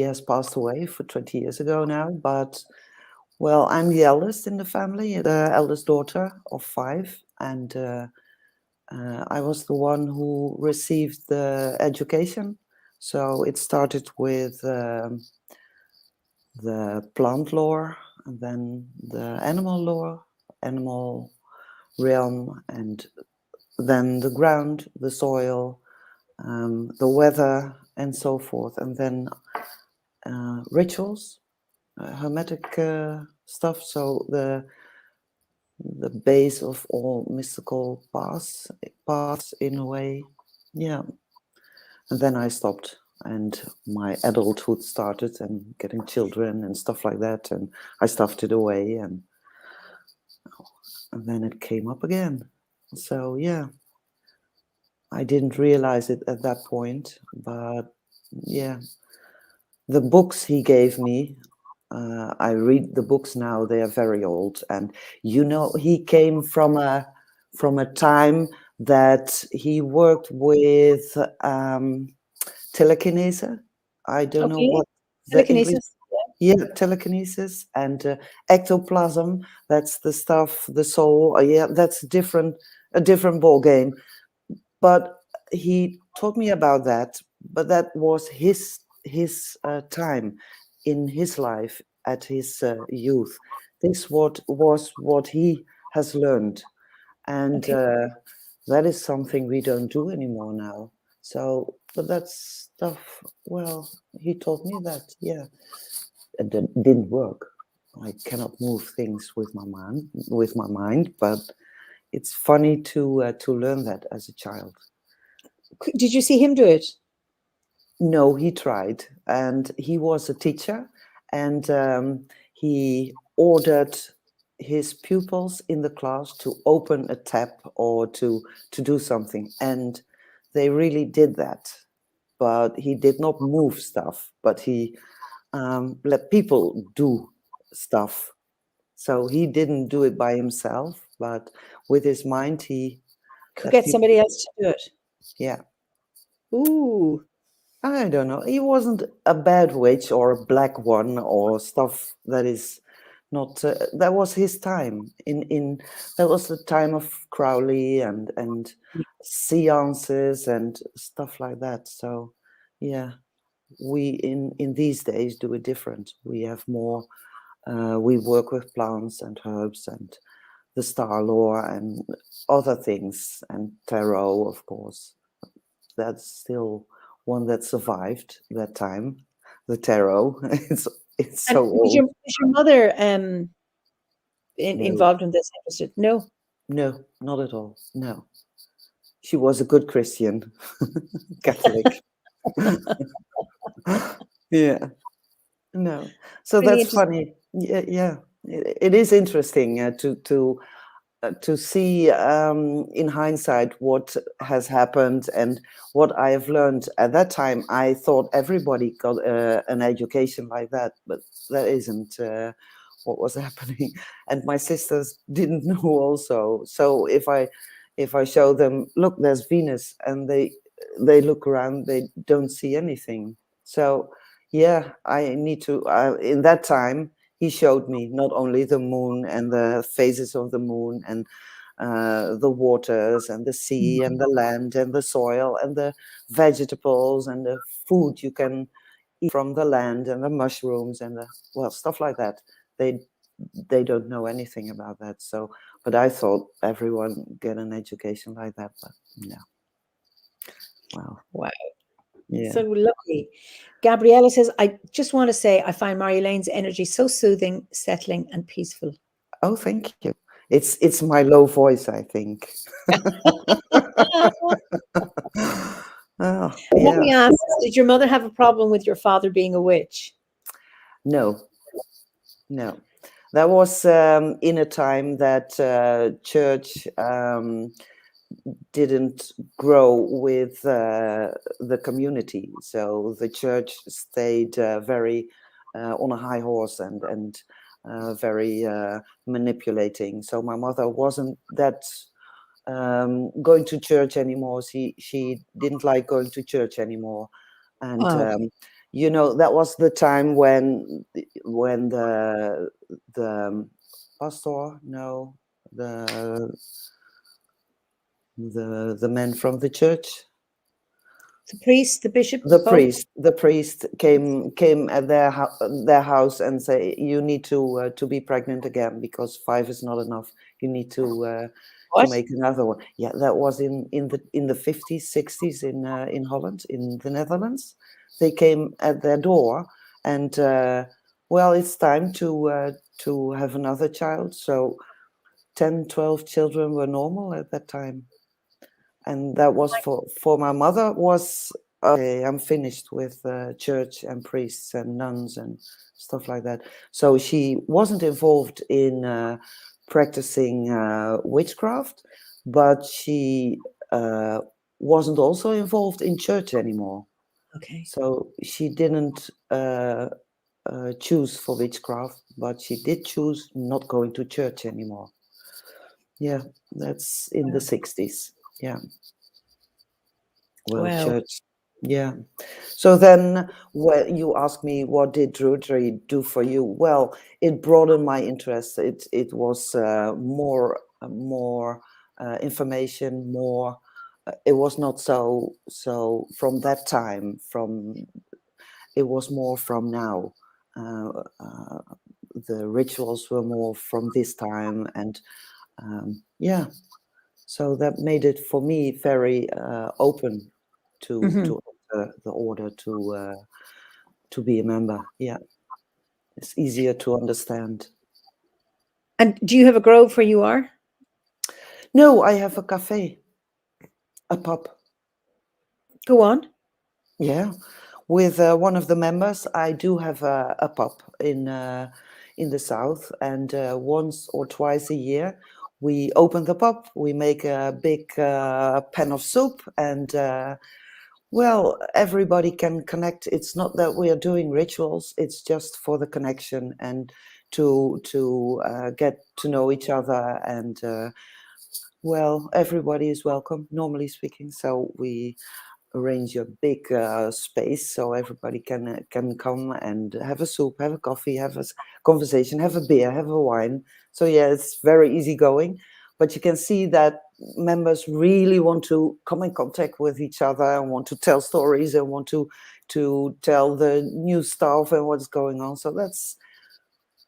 has passed away for 20 years ago now, but well, I'm the eldest in the family, the eldest daughter of five, and I was the one who received the education. So it started with the plant lore, and then the animal lore, animal realm, and then the ground, the soil, the weather, and so forth, and then rituals, hermetic stuff. So the base of all mystical paths in a way. Yeah, and then I stopped, and my adulthood started, and getting children and stuff like that, and I stuffed it away, and then it came up again. So yeah, I didn't realize it at that point, but yeah, the books he gave me, I read the books now. They are very old, and he came from a time that he worked with telekinesis. I don't know
Okay.
what the English.
Telekinesis.
Yeah, telekinesis and ectoplasm. That's the stuff, the soul. Yeah, that's a different ball game. But he taught me about that. But that was his time in his life at his youth. This what he has learned, and
Okay.
that is something we don't do anymore now. So, but that's stuff. Well, he taught me that. Yeah, it didn't work. I cannot move things with my mind, but it's funny to learn that as a child.
Did you see him do it?
No, he tried, and he was a teacher, and he ordered his pupils in the class to open a tap or to do something, and they really did that. But he did not move stuff, but he let people do stuff. So he didn't do it by himself, but with his mind, he
Could
got
get
people.
somebody else to do it.
Yeah.
Ooh.
I don't know. He wasn't a bad witch or a black one or stuff that is not. That was his time. In that was the time of Crowley and seances and stuff like that. So, yeah, we in these days do it different. We have more. We work with plants and herbs and the star lore and other things and tarot, of course. That's still one that survived that time. The tarot. It's
And
so old.
was your mother
No,
involved in this? Interested? No.
no, not at all. No, she was a good Christian, Catholic. Yeah, no. So
Really
that's
interesting.
funny. Yeah, yeah. It is interesting to see in hindsight what has happened and what I have learned. At that time, I thought everybody got an education like that, but that isn't what was happening. And my sisters didn't know also. So if I show them, look, there's Venus, and they look around, they don't see anything. So yeah, I need to. In that time, he showed me not only the moon and the phases of the moon and the waters and the sea and the land and the soil and the vegetables and the food you can eat from the land and the mushrooms and the stuff like that. They don't know anything about that. So, but I thought everyone get an education like that, but no. Wow.
Wow.
Yeah.
So lovely. Gabriella says, I just want to say I find Marjoleine's energy so soothing, settling, and peaceful.
Oh, thank you. It's my low voice, I think. Oh,
Let
yeah.
me ask, did your mother have a problem with your father being a witch?
No, no. That was in a time that church didn't grow with the community. So the church stayed very on a high horse and very manipulating. So my mother wasn't that going to church anymore. She didn't like going to church anymore, and
Oh,
you know that was the time when the pastor, no, the the man from the church,
the priest, the bishop, the pope.
the priest came at their house and say, you need to be pregnant again because 5 is not enough. You need to
What?
make another one. Yeah, that was in the 50s, 60s in Holland, in the Netherlands. They came at their door and well, it's time to have another child. So 10, 12 children were normal at that time. And that was for my mother was, okay, I'm finished with church and priests and nuns and stuff like that. So she wasn't involved in practicing witchcraft, but she wasn't also involved in church anymore.
Okay.
So she didn't choose for witchcraft, but she did choose not going to church anymore. Yeah, that's in the 60s. Yeah. Well,
Wow.
church. Yeah. So then when you ask me what did Druidry do for you? Well, it broadened my interest. It was more information, more it was not so from that time, from it was more from now. The rituals were more from this time, and yeah, so that made it for me very open to the order to be a member. Yeah, it's easier to understand.
And do you have a grove where you are?
No, I have a cafe, a pub.
Go on.
Yeah, with one of the members, I do have a pub in the south, and once or twice a year, we open the pub. We make a big pan of soup, and well, everybody can connect. It's not that we are doing rituals; it's just for the connection and to get to know each other, and well, everybody is welcome, normally speaking. So we arrange a big space so everybody can come and have a soup, have a coffee, have a conversation, have a beer, have a wine. So yeah, it's very easygoing. But you can see that members really want to come in contact with each other and want to tell stories and want to tell the new stuff and what's going on. So that's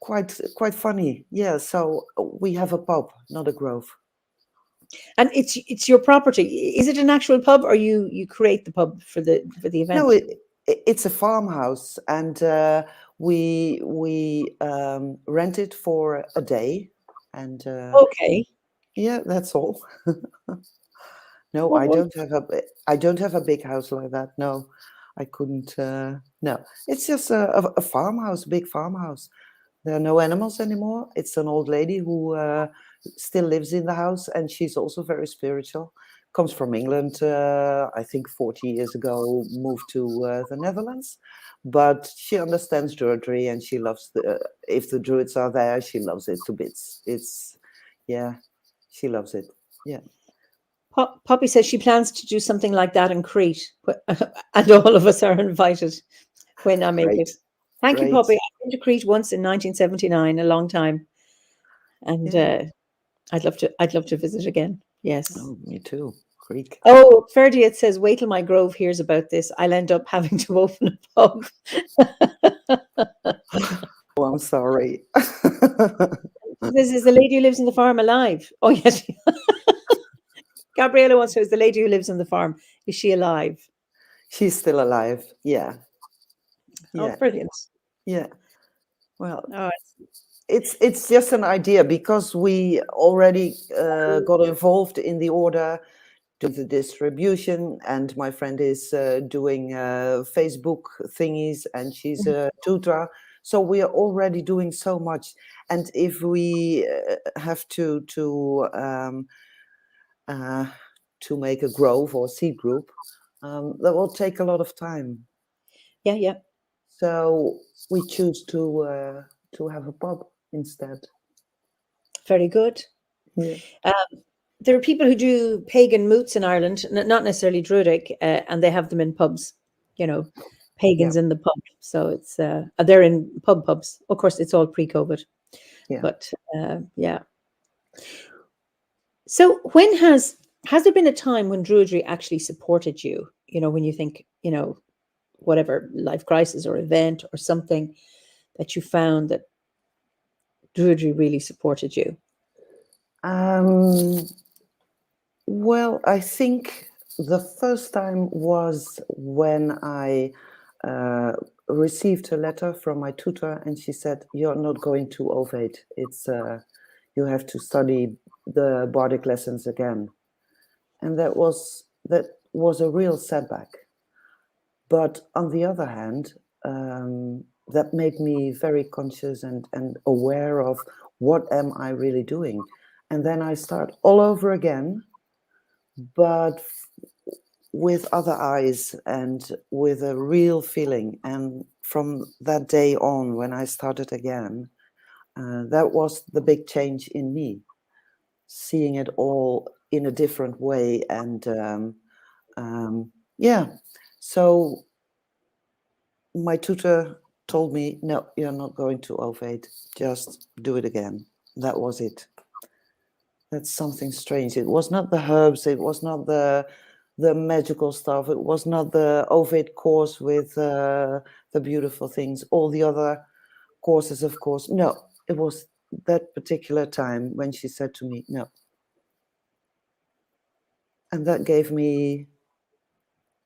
quite funny. Yeah. So we have a pub, not a grove.
And it's your property. Is it an actual pub, or you create the pub for the event?
No, it's a farmhouse, and we rent it for a day, and
Okay.
yeah, that's all. No,
Well,
I don't have a big house like that. No, I couldn't. No, it's just a farmhouse, big farmhouse. There are no animals anymore. It's an old lady who still lives in the house, and she's also very spiritual. Comes from England, I think 40 years ago, moved to the Netherlands. But she understands Druidry, and she loves if the Druids are there, she loves it to bits. Yeah, she loves it. Yeah.
Poppy says she plans to do something like that in Crete, and all of us are invited when I make
Great.
it. Thank you,
Great.
Poppy. I've been to Crete once in 1979, a long time, and
Yeah.
I'd love to visit again. Yes.
Oh, me too. Greek.
Oh, Ferdiet says, wait till my grove hears about this. I'll end up having to open a pub.
Oh, I'm sorry.
This is the lady who lives in the farm alive. Oh, yes. Gabriella wants to know, is the lady who lives on the farm, is she alive?
She's still alive. Yeah.
Oh,
Yeah.
brilliant.
Yeah. Well,
Oh,
it's just an idea, because we already got involved in the order, do the distribution, and my friend is doing Facebook thingies, and she's a tutor. So we are already doing so much. And if we have to make a grove or seed group, that will take a lot of time.
yeah.
So we choose to have a pub instead.
Very good.
Yeah.
There are people who do pagan moots in Ireland, not necessarily Druidic, and they have them in pubs, pagans in the pub. So it's they're in pubs. Of course, it's all pre-COVID.
Yeah.
But yeah. So when has there been a time when Druidry actually supported you? When you think, whatever life crisis or event or something that you found that Druidry really supported you?
Well, I think the first time was when I received a letter from my tutor, and she said, "You're not going to OBOD. It's you have to study the bardic lessons again," and that was a real setback. But on the other hand, that made me very conscious and aware of what am I really doing. And then I start all over again, but with other eyes and with a real feeling. And from that day on, when I started again, that was the big change in me, seeing it all in a different way. And yeah, so my tutor told me, "No, you're not going to OBOD. Just do it again." That was it. That's something strange. It was not the herbs. It was not the magical stuff. It was not the OBOD course with the beautiful things. All the other courses, of course. No, it was that particular time when she said to me, "No." And that gave me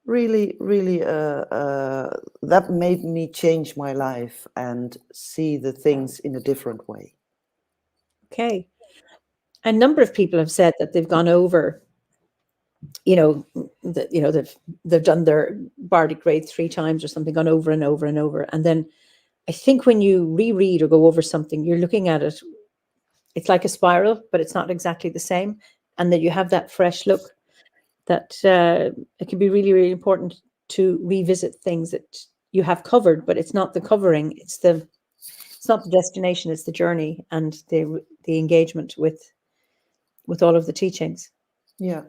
really, really, that made me change my life and see the things in a different way.
Okay. A number of people have said that they've gone over, they've done their bardic grade 3 times or something, gone over and over and over. And then I think when you reread or go over something, you're looking at it, it's like a spiral, but it's not exactly the same. And that you have that fresh look, that it can be really, really important to revisit things that you have covered, but it's not the covering, it's the It's not the destination; it's the journey and the engagement with all of the teachings.
Yeah,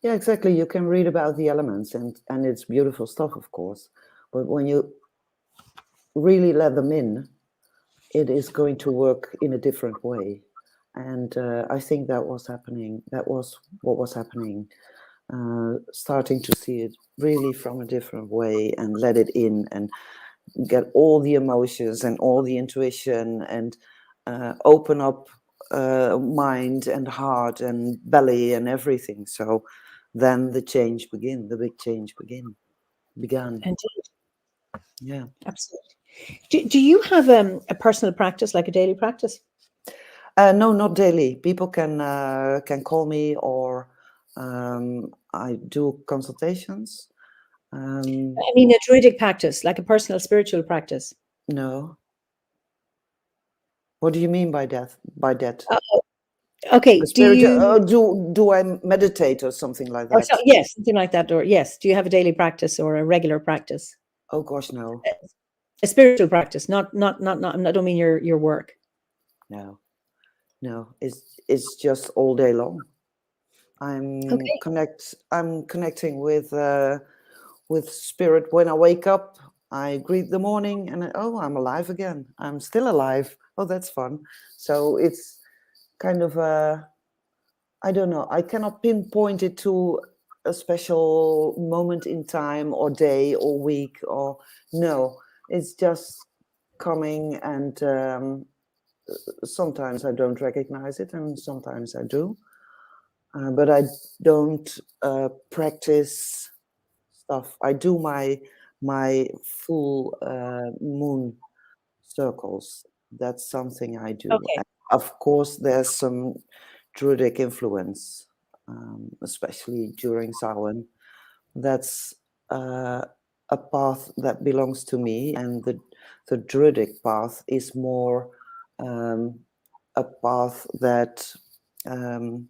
yeah, exactly. You can read about the elements, and it's beautiful stuff, of course. But when you really let them in, it is going to work in a different way. And I think that was happening. That was what was happening. Starting to see it really from a different way and let it in and get all the emotions and all the intuition and open up mind and heart and belly and everything. So then the change began. The big change began.
Indeed,
Yeah.
absolutely. Do you have a personal practice, like a daily practice?
No, not daily. People can call me, or I do consultations.
I mean, a druidic practice, like a personal spiritual practice.
No. What do you mean by that? By that?
Okay.
A
Do
spiritual?
you?
Do I meditate or something like
Or
that?
so, yes, something like that. Or yes, do you have a daily practice or a regular practice?
Oh gosh, no,
A spiritual practice, not. I don't mean your work.
no, no. It's just all day long. I'm
Okay.
connecting with spirit when I wake up. I greet the morning, and oh, I'm alive again. I'm still alive. Oh, that's fun. So it's kind of I don't know. I cannot pinpoint it to a special moment in time or day or week or no. It's just coming, and sometimes I don't recognize it, and sometimes I do. But I don't practice stuff. I do my full moon circles. That's something I do.
Okay.
And of course, there's some Druidic influence, especially during Samhain. That's a path that belongs to me, and the Druidic path is more a path um,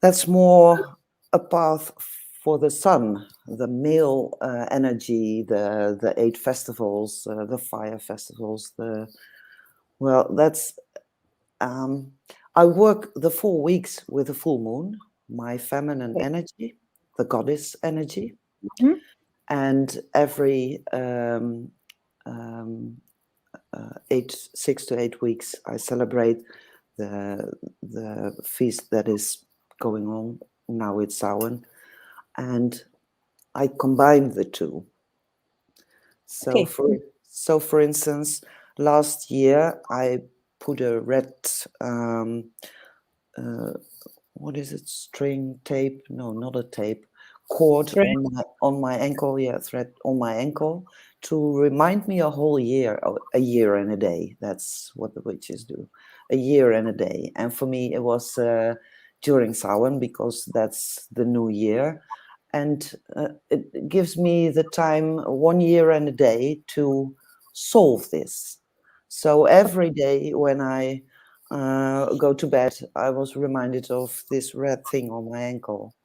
that's more a path for the sun, the male energy, the 8 festivals, the fire festivals. That's I work the 4 weeks with the full moon, my feminine
Okay.
energy, the goddess energy,
Mhm.
and every 6 to 8 weeks I celebrate the feast that is going on now. It's Samhain, and I combine the two. So
Okay.
for instance, last year I put a red what is it, string tape, no, not a tape, cord
Thread.
on my ankle, yeah, thread on my ankle, to remind me a whole year, a year and a day. That's what the witches do, a year and a day. And for me it was during Samhain, because that's the new year, and it gives me the time, 1 year and a day, to solve this. So every day when I go to bed, I was reminded of this red thing on my ankle,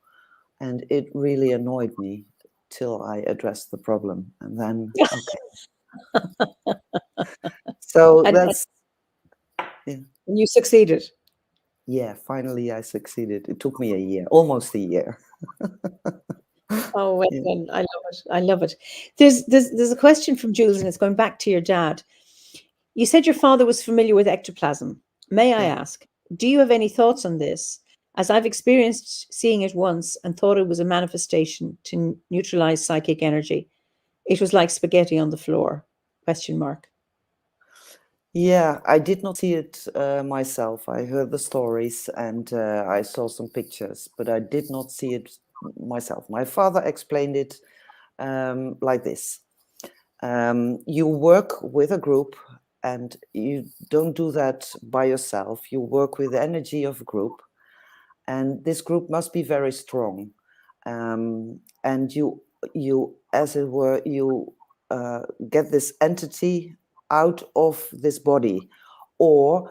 and it really annoyed me till I addressed the problem, and then okay. So
And
that's yeah,
you succeeded.
yeah. Finally, I succeeded. It took me a year, almost a year.
Oh, well
Yeah,
done. I love it. I love it. There's a question from Jules, and it's going back to your dad. You said your father was familiar with ectoplasm. May I
yeah.
ask, do you have any thoughts on this? As I've experienced seeing it once and thought it was a manifestation to neutralize psychic energy. It was like spaghetti on the floor. Question mark.
Yeah, I did not see it myself. I heard the stories, and I saw some pictures, but I did not see it myself. My father explained it like this. You work with a group, and you don't do that by yourself. You work with the energy of a group, and this group must be very strong. And you, as it were, you get this entity out of this body, or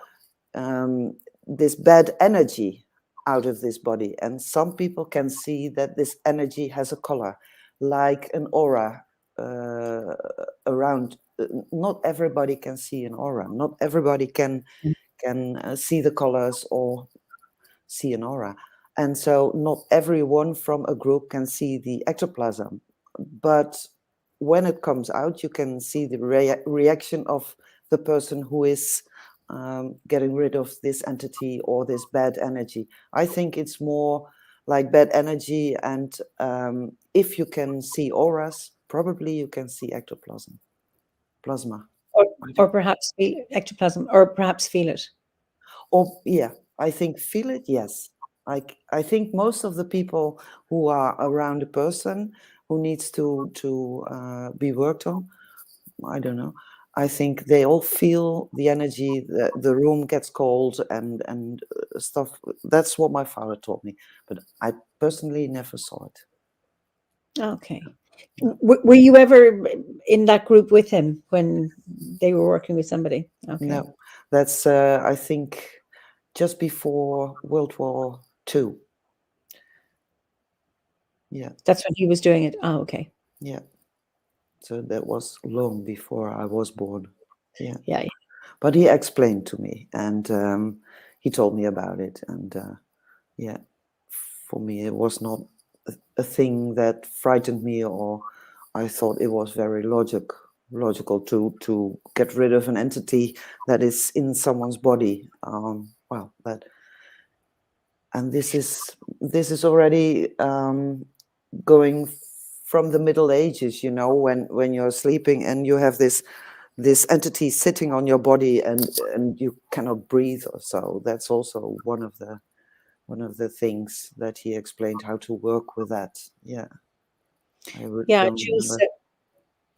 this bad energy out of this body. And some people can see that this energy has a color, like an aura around not everybody can see an aura. Not everybody can see the colors or see an aura. And so not everyone from a group can see the ectoplasm. But when it comes out, you can see the reaction of the person who is getting rid of this entity or this bad energy. I think it's more like bad energy. And if you can see auras, probably you can see ectoplasm. Plasma.
Or perhaps feel ectoplasm, or perhaps feel it.
Or yeah, I think feel it. Yes, I think most of the people who are around a person who needs to be worked on, I don't know. I think they all feel the energy. The room gets cold and stuff. That's what my father taught me, but I personally never saw it.
Okay. Were you ever in that group with him when they were working with somebody? Okay.
No, that's I think just before World War II. Yeah.
That's when he was doing it. Oh, okay.
Yeah. So that was long before I was born. Yeah.
Yeah.
But he explained to me, and he told me about it. And yeah, for me, it was not a thing that frightened me, or I thought it was very logical to get rid of an entity that is in someone's body. Well, that, and this is already going from the Middle Ages, when you're sleeping and you have this entity sitting on your body and you cannot breathe or so. That's also one of the things that he explained, how to work with that. Yeah.
Yeah,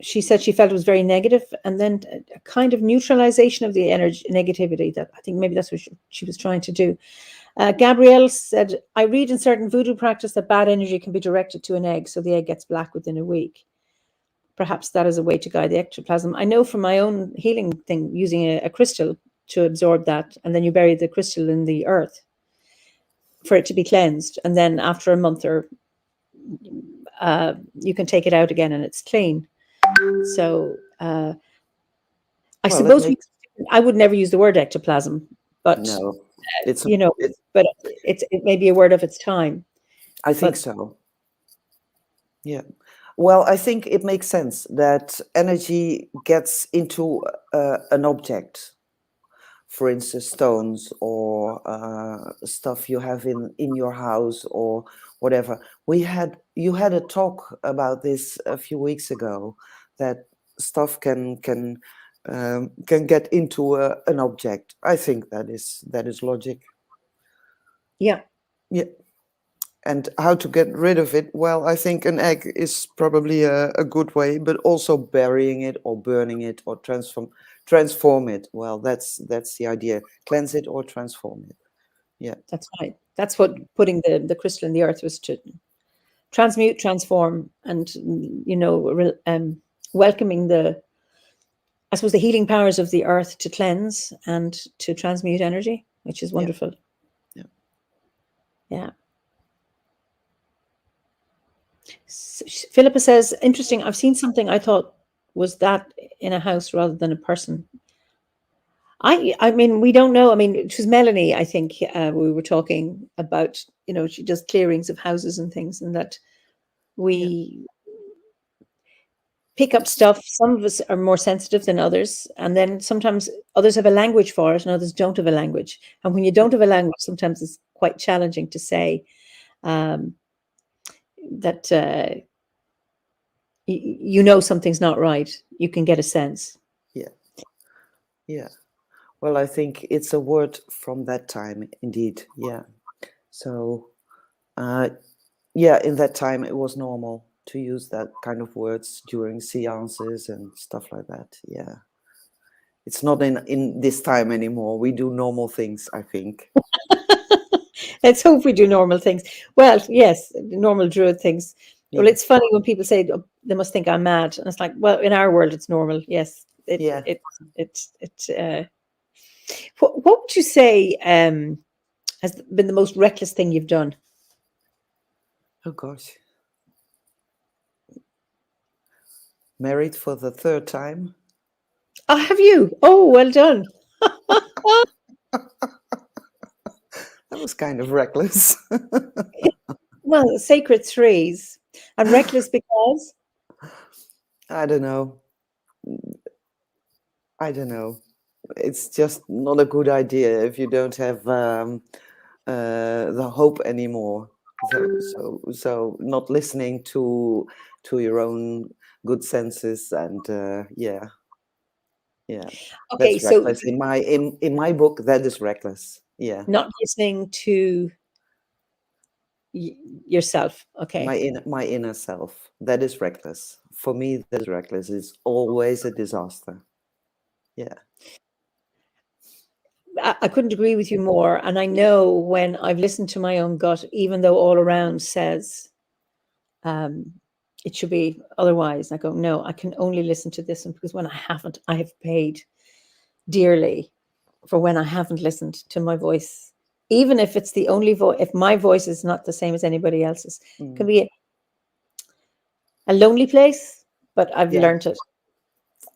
she said she felt it was very negative, and then a kind of neutralization of the energy negativity. That I think maybe that's what she was trying to do. Gabrielle said, I read in certain voodoo practice that bad energy can be directed to an egg, so the egg gets black within a week. Perhaps that is a way to guide the ectoplasm. I know from my own healing thing, using a crystal to absorb that, and then you bury the crystal in the earth for it to be cleansed, and then after a month or you can take it out again and it's clean. So I suppose I would never use the word ectoplasm, but
no,
but it may be a word of its time.
I think so. Yeah. Well, I think it makes sense that energy gets into an object, for instance, stones or stuff you have in your house or whatever. You had a talk about this a few weeks ago, that stuff can get into an object. I think that is logic.
Yeah.
Yeah. And how to get rid of it? Well, I think an egg is probably a good way, but also burying it or burning it or transform it. Well, that's the idea. Cleanse it or transform it. Yeah.
That's right. That's what putting the crystal in the earth was, to transmute, transform, and welcoming the healing powers of the earth to cleanse and to transmute energy, which is wonderful.
Yeah.
Yeah. Philippa says, interesting. I've seen something I thought was that in a house rather than a person. I mean, we don't know. I mean, it was Melanie, I think, we were talking about, she does clearings of houses and things, and that we pick up stuff. Some of us are more sensitive than others. And then sometimes others have a language for it and others don't have a language. And when you don't have a language, sometimes it's quite challenging to say that something's not right. You can get a sense.
Yeah. Yeah. Well, I think it's a word from that time, indeed. Yeah. So, in that time, it was normal to use that kind of words during seances and stuff like that. Yeah. It's not in this time anymore. We do normal things, I think.
Let's hope we do normal things. Well, yes, normal druid things. Yeah. Well, it's funny when people say, oh, they must think I'm mad. And it's like, well, in our world, it's normal. Yes. What would you say has been the most reckless thing you've done?
Oh, gosh. Married for the third time.
Oh, have you? Oh, well done.
That was kind of reckless.
Well, sacred threes. And reckless because?
I don't know. I don't know. It's just not a good idea if you don't have the hope anymore. So not listening to your own good senses, and yeah,
Okay,
that's
so
reckless. In my book, that is reckless. Yeah,
not listening to yourself. Okay.
my inner self, that is reckless. For me, that is reckless. It's always a disaster. Yeah.
I couldn't agree with you more. And I know when I've listened to my own gut, even though all around says um, it should be otherwise, I go, no, I can only listen to this one because when I haven't, I have paid dearly for when I haven't listened to my voice. Even if it's the only voice, if my voice is not the same as anybody else's, it can
Mm.
be a lonely place, but I've
Yeah.
learned it.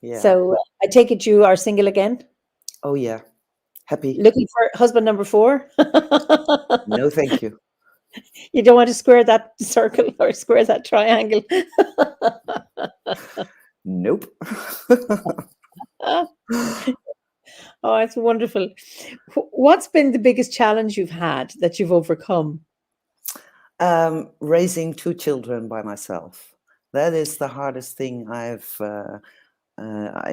Yeah.
So I take it you are single again,
Oh yeah. Happy.
looking for husband number 4.
No, thank you.
You don't want to square that circle or square that triangle.
Nope.
Oh, it's wonderful. What's been the biggest challenge you've had that you've overcome?
Raising 2 children by myself. That is the hardest thing I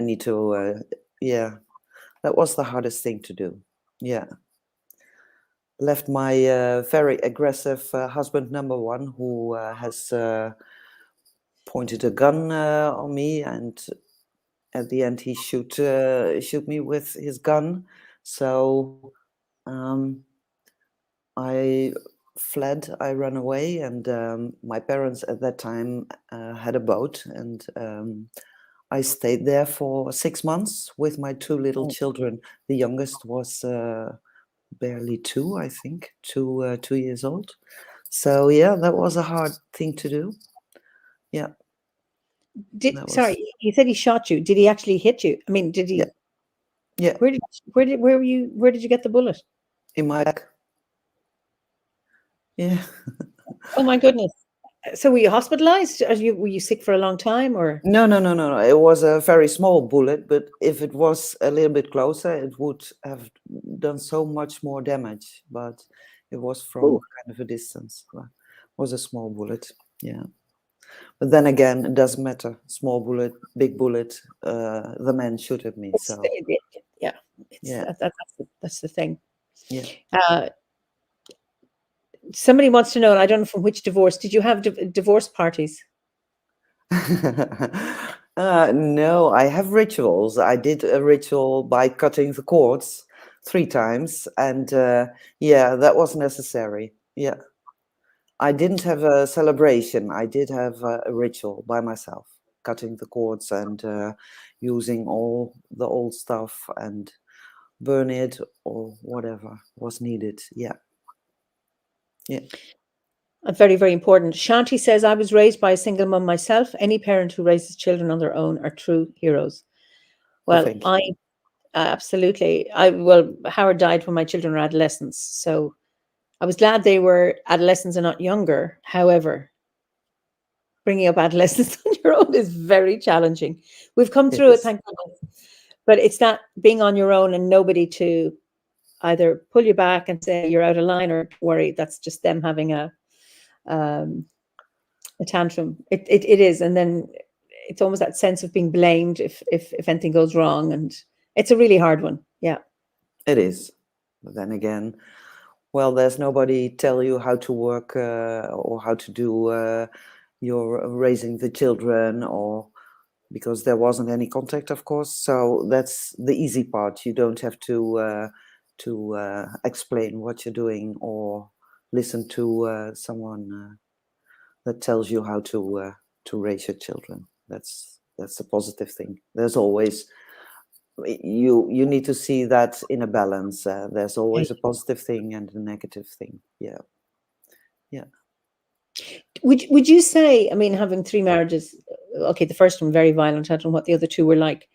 need to, yeah, that was the hardest thing to do. Yeah. Left my very aggressive husband number 1, who has pointed a gun on me, and at the end he shoot me with his gun. So um, I fled, I ran away, and my parents at that time had a boat, and I stayed there for 6 months with my 2 little children. The youngest was barely 2, I think, 2 years old. So yeah, that was a hard thing to do. Yeah, that was,
Sorry, you said he shot you. Did he actually hit you? I mean, did
yeah,
he?
yeah,
Where did you get the bullet?
in my back. Yeah.
Oh my goodness! So were you hospitalized? Were you sick for a long time, or?
No, no, no, no, no. It was a very small bullet, but if it was a little bit closer, it would have done so much more damage. But it was from
Oh,
kind of a distance. It was a small bullet. Yeah. But then again, it doesn't matter. Small bullet, big bullet. The man shoot at me.
it's
So
yeah. It's
yeah,
that's the thing.
yeah.
Uh, Somebody wants to know, and I don't know from which divorce. Did you have divorce parties?
No, I have rituals. I did a ritual by cutting the cords 3 times, and yeah, that was necessary. Yeah, I didn't have a celebration. I did have a ritual by myself, cutting the cords and using all the old stuff and burn it or whatever was needed. Yeah, yeah.
Very, very important. Shanti says, I was raised by a single mum myself. Any parent who raises children on their own are true heroes.
Oh,
Well,
thank you.
absolutely. Howard died when my children were adolescents. So I was glad they were adolescents and not younger. However, bringing up adolescents on your own is very challenging. We've come
It
through it,
is.
thank goodness. But it's that being on your own and nobody to either pull you back and say you're out of line or worry. That's just them having um, a tantrum. It is, and then it's almost that sense of being blamed if anything goes wrong, and it's a really hard one. Yeah,
It is. But then again, well, there's nobody tell you how to work or how to do your raising the children, or because there wasn't any contact, of course. So that's the easy part. You don't have to explain what you're doing or listen to someone that tells you how to raise your children. That's a positive thing. There's always you need to see that in a balance. There's always a positive thing and a negative thing. Yeah, yeah.
would you say? I mean, having 3 marriages. Okay, the first one very violent. I don't know what the other 2 were like.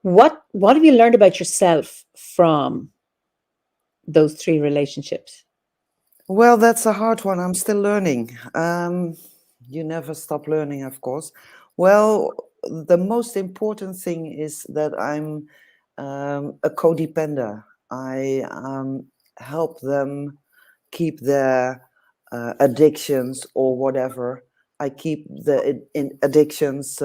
What have you learned about yourself from those 3 relationships?
Well, that's a hard one. I'm still learning. You never stop learning, of course. Well, the most important thing is that I'm a codependent. I help them keep their addictions or whatever. I keep the addictions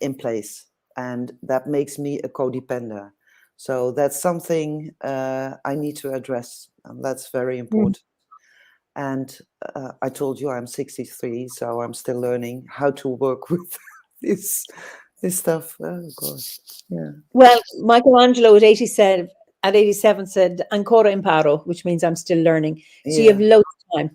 in place, and that makes me a codependent. So that's something I need to address, and that's very important. And I told you I'm 63, so I'm still learning how to work with this this stuff. Oh gosh, yeah.
Well, Michelangelo at 87 said ancora imparo, which means I'm still learning. So you have
Yeah,
loads of time.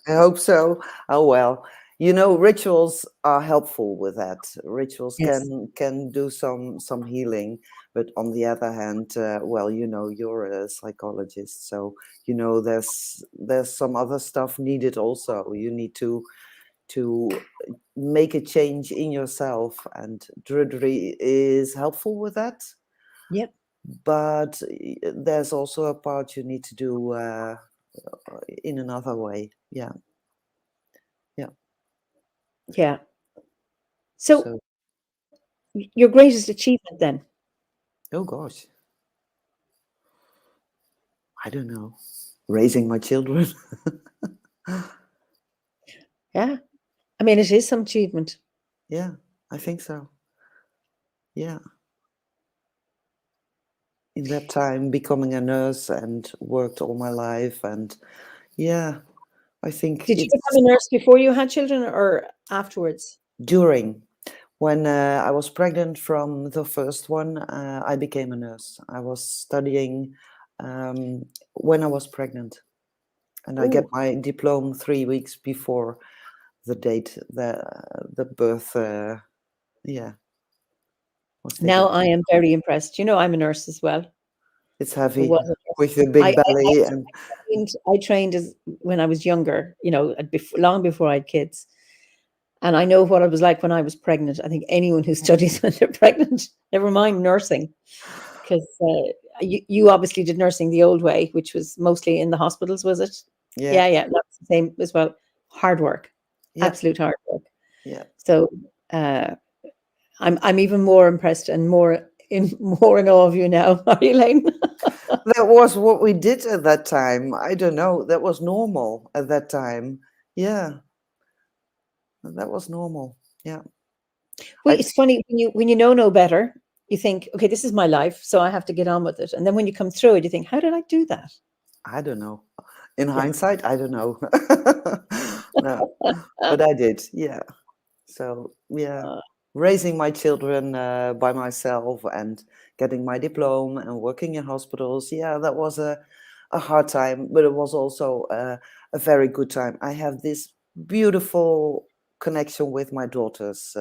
I hope so. Oh well, you know, rituals are helpful with that. Rituals
Yes.
can do some healing, but on the other hand, well, you know, you're a psychologist, so you know there's some other stuff needed also. You need to make a change in yourself, and Druidry is helpful with that.
Yep.
But there's also a part you need to do in another way. Yeah, yeah.
Yeah. So
So,
your greatest achievement then?
oh gosh, I don't know. Raising my children.
Yeah. I mean, it is some achievement.
Yeah, I think so. Yeah. In that time, becoming a nurse and worked all my life. And yeah, I think
Did you
it's
become a nurse before you had children or afterwards?
during. When I was pregnant from the first one, I became a nurse. I was studying when I was pregnant, and I get
Ooh.
my diploma 3 weeks before the date the birth. Yeah, was taking
Now I
place.
am very impressed. You know, I'm a nurse as well.
It's
Or
heavy
was a
with
nurse.
your big belly, and
I trained as when I was younger, you know, long before I had kids. And I know what it was like when I was pregnant. I think anyone who studies when they're pregnant, never mind nursing, because you obviously did nursing the old way, which was mostly in the hospitals, was it?
yeah,
Yeah, that's the same as well. Hard work,
yeah,
absolute hard work.
yeah.
So uh, I'm even more impressed and more in awe of you now, Marjolein.
That was what we did at that time. I don't know. That was normal at that time. Yeah, that was normal. Yeah.
Well,
I
it's funny when you know no better, you think, okay, this is my life, so I have to get on with it. And then when you come through it, you think, how did I do that?
I don't know. In
Yeah.
hindsight, I don't know. No, but I did. Yeah. So yeah,
Uh,
raising my children by myself and getting my diploma and working in hospitals. Yeah, that was a hard time, but it was also a very good time. I have this beautiful connection with my daughters.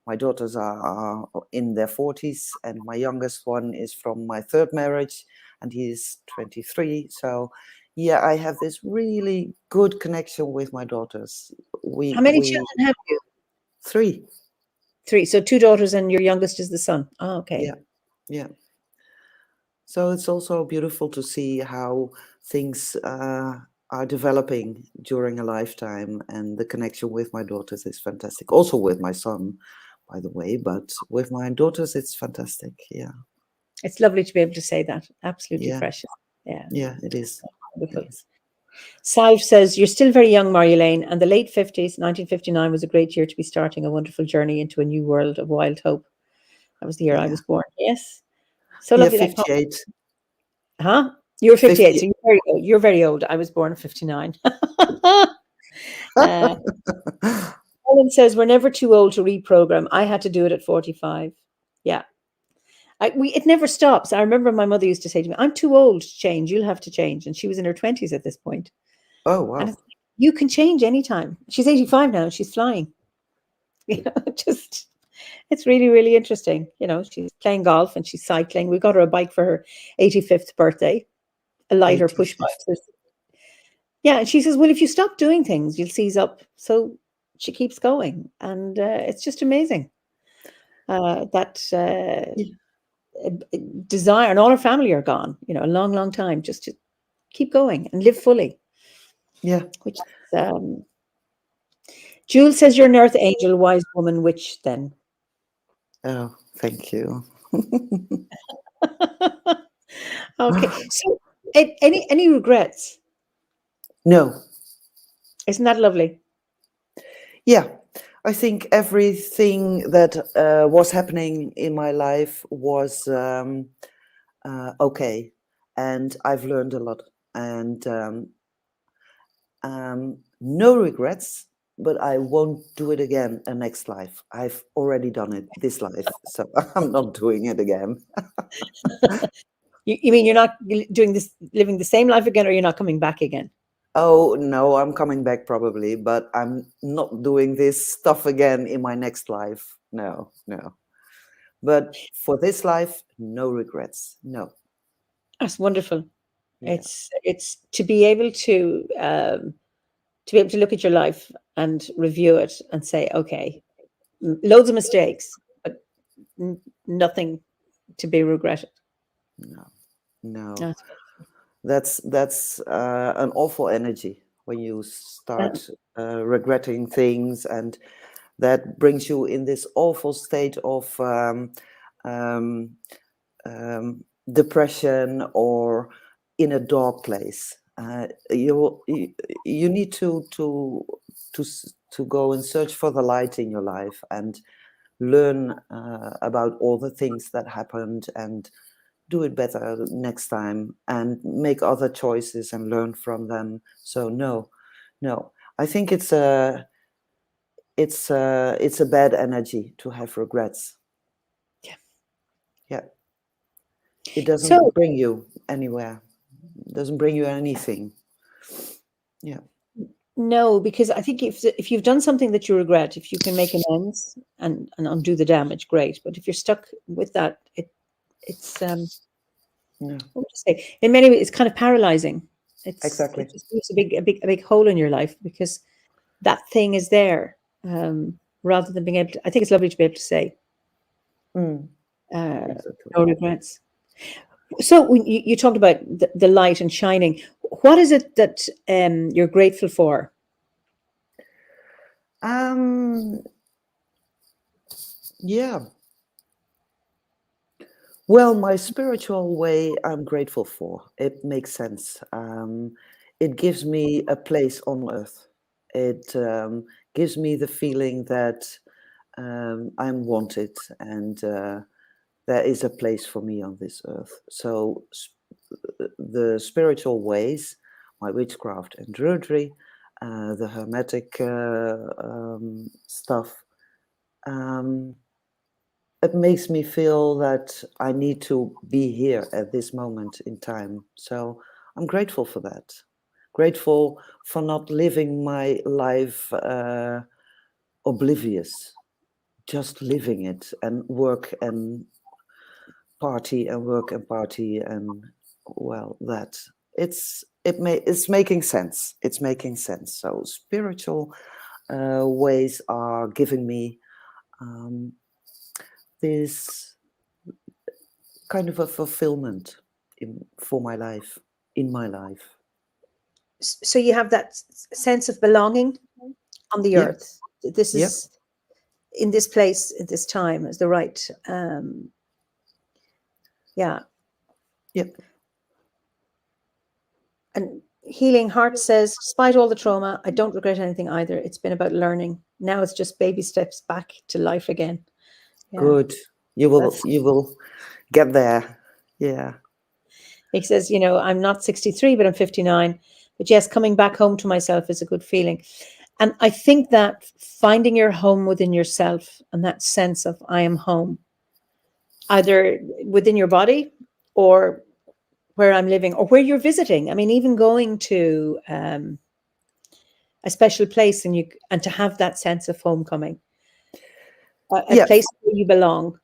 My daughters are in their 40s, and my youngest one is from my third marriage, and he's 23. So, yeah, I have this really good connection with my daughters.
how many
We
children have you?
three.
3. So 2 daughters and your youngest is the son. Oh, okay.
Yeah, yeah. So it's also beautiful to see how things are developing during a lifetime, and the connection with my daughters is fantastic. Also with my son, by the way, but with my daughters, it's fantastic. Yeah,
It's lovely to be able to say that. Absolutely
yeah,
precious. Yeah,
yeah. It is. It
wonderful.
is.
Salve says, you're still very young, Marjolein, and the late 50s, 1959 was a great year to be starting a wonderful journey into a new world of wild hope. That was the year I
Yeah,
was born. Yes. So
yeah.
lovely that comment.
58.
Huh? You were 58,
50.
so you're very old. You're very old. I was born in 59. uh, Ellen says, we're never too old to reprogram. I had to do it at 45. Yeah. It never stops. I remember my mother used to say to me, I'm too old to change. You'll have to change. And she was in her 20s at this point.
Oh
And
wow.
it's, you can change anytime. She's 85 now and she's flying. You know, just it's really, really interesting. You know, she's playing golf and she's cycling. We got her a bike for her 85th birthday, a lighter push bike.
85.
So, yeah, and she says, well, if you stop doing things, you'll seize up. So she keeps going. And it's just amazing. that
Yeah.
desire, and all her family are gone. A long, long time. Just to keep going and live fully.
Yeah.
Which Jules says you're an earth angel, wise woman, witch. Then.
Oh, thank you.
Okay. So, any regrets?
No.
Isn't that lovely?
Yeah. I think everything that was happening in my life was okay, and I've learned a lot, and no regrets. But I won't do it again a next life. I've already done it this life, so I'm not doing it again.
You mean you're not doing this, living the same life again, or you're not coming back again?
Oh no, I'm coming back probably, but I'm not doing this stuff again in my next life. No, no. But for this life, no regrets. No.
That's wonderful.
Yeah.
It's to be able to look at your life and review it and say, okay, loads of mistakes, but nothing to be regretted.
No. No.
That's
That's an awful energy when you
that-
start regretting things, and that brings you in this awful state of um, depression or in a dark place. You need to go and search for the light in your life and learn about all the things that happened and do it better next time and make other choices and learn from them. So no, no, I think it's a bad energy to have regrets.
yeah.
Yeah, it doesn't
So
bring you anywhere. It doesn't bring you anything. Yeah.
no, because I think if you've done something that you regret, if you can make amends and undo the damage, great. But if you're stuck with that, it's
Yeah.
what would you say? In many ways, it's kind of paralyzing.
Exactly.
It just leaves a big hole in your life because that thing is there, rather than being able to. I think it's lovely to be able to say
Mm,
uh,
exactly.
no regrets. So when you talked about the light and shining, what is it that you're grateful for?
Um. Yeah. Well, my spiritual way, I'm grateful for. It makes sense. It gives me a place on earth. It gives me the feeling that I'm wanted, and there is a place for me on this earth. So the spiritual ways, my witchcraft and druidry, the hermetic stuff, um, it makes me feel that I need to be here at this moment in time. So I'm grateful for that. Grateful for not living my life oblivious, just living it and work and party and work and party and well, that it's making sense. It's making sense. So spiritual ways are giving me um, this kind of a fulfillment for my life, in my life.
So you have that sense of belonging on the
Yeah,
earth. This
yeah,
is in this place at this time is the right. Yeah,
yeah,
and Healing Heart says, despite all the trauma, I don't regret anything either. It's been about learning. Now it's just baby steps back to life again. Yeah,
good. You will
that's.
you will get there. Yeah,
He says, I'm not 63, but I'm 59. But yes, coming back home to myself is a good feeling. And I think that finding your home within yourself and that sense of I am home, either within your body or where I'm living or where you're visiting. I mean, even going to a special place and to have that sense of homecoming, a
yeah.
place where you belong.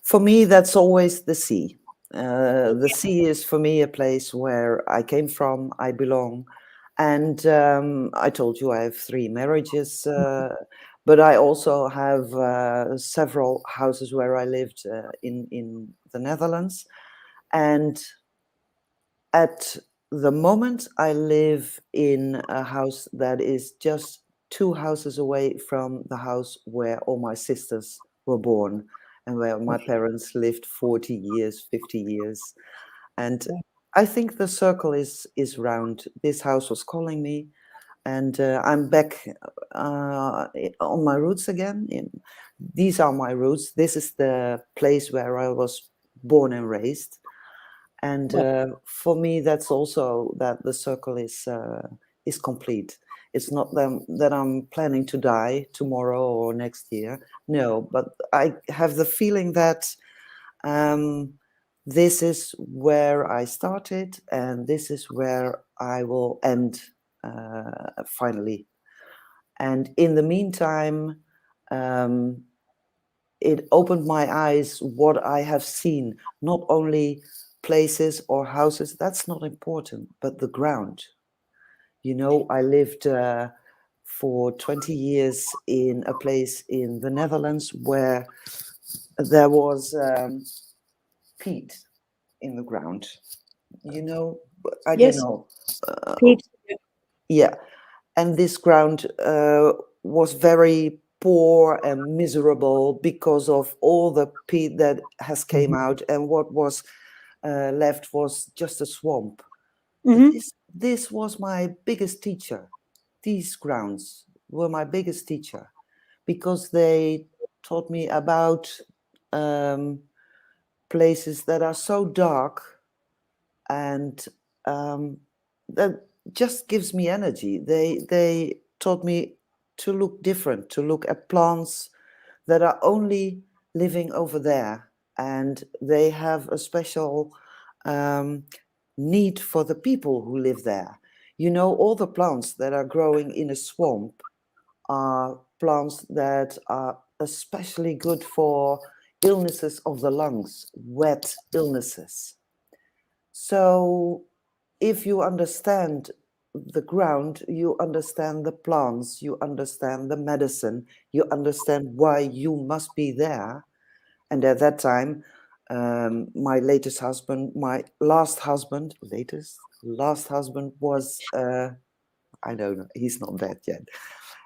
For me, that's always the sea. The sea is for me a place where I came from, I belong. And I told you I have 3 marriages But I also have several houses where I lived in the Netherlands. And at the moment, I live in a house that is just 2 houses away from the house where all my sisters were born and where my parents lived 40 years, 50 years. And I think the circle is round. This house was calling me, and I'm back on my roots again. These are my roots. This is the place where I was born and raised. And for me, that's also that the circle is complete. It's not that I'm planning to die tomorrow or next year. No, but I have the feeling that this is where I started, and this is where I will end finally. And in the meantime, it opened my eyes what I have seen, not only places or houses, that's not important, but the ground. You know, I lived for 20 years in a place in the Netherlands where there was peat in the ground. You know, I don't
Yes,
know.
Pete.
Yeah. And this ground was very poor and miserable because of all the peat that has came out, and what was left was just a swamp. But
Mm-hmm.
this was my biggest teacher. These grounds were my biggest teacher because they taught me about places that are so dark, and that just gives me energy. They taught me to look different, to look at plants that are only living over there, and they have a special need for the people who live there. You know, all the plants that are growing in a swamp are plants that are especially good for illnesses of the lungs, wet illnesses. So if you understand the ground, you understand the plants, you understand the medicine, you understand why you must be there. And at that time, my last husband was, I don't know, he's not dead yet,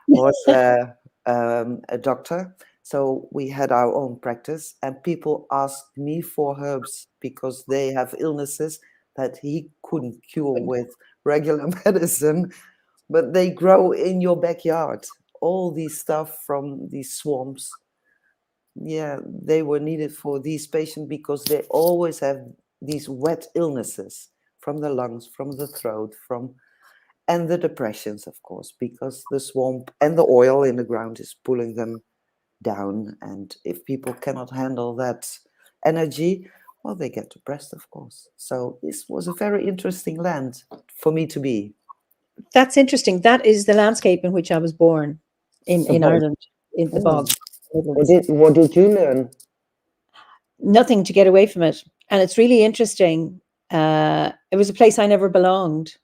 was a doctor. So we had our own practice, and people asked me for herbs because they have illnesses that he couldn't cure with regular medicine, but they grow in your backyard. All these stuff from these swamps, yeah, they were needed for these patients because they always have these wet illnesses from the lungs, from the throat, from and the depressions, of course, because the swamp and the oil in the ground is pulling them down. And if people cannot handle that energy, well, they get depressed, of course. So this was a very interesting land for me to be.
That's interesting. That is the landscape in which I was born in
Oh,
Ireland, in the
oh.
bog. Midlands.
What did you learn?
Nothing to get away from it. And it's really interesting. It was a place I never belonged,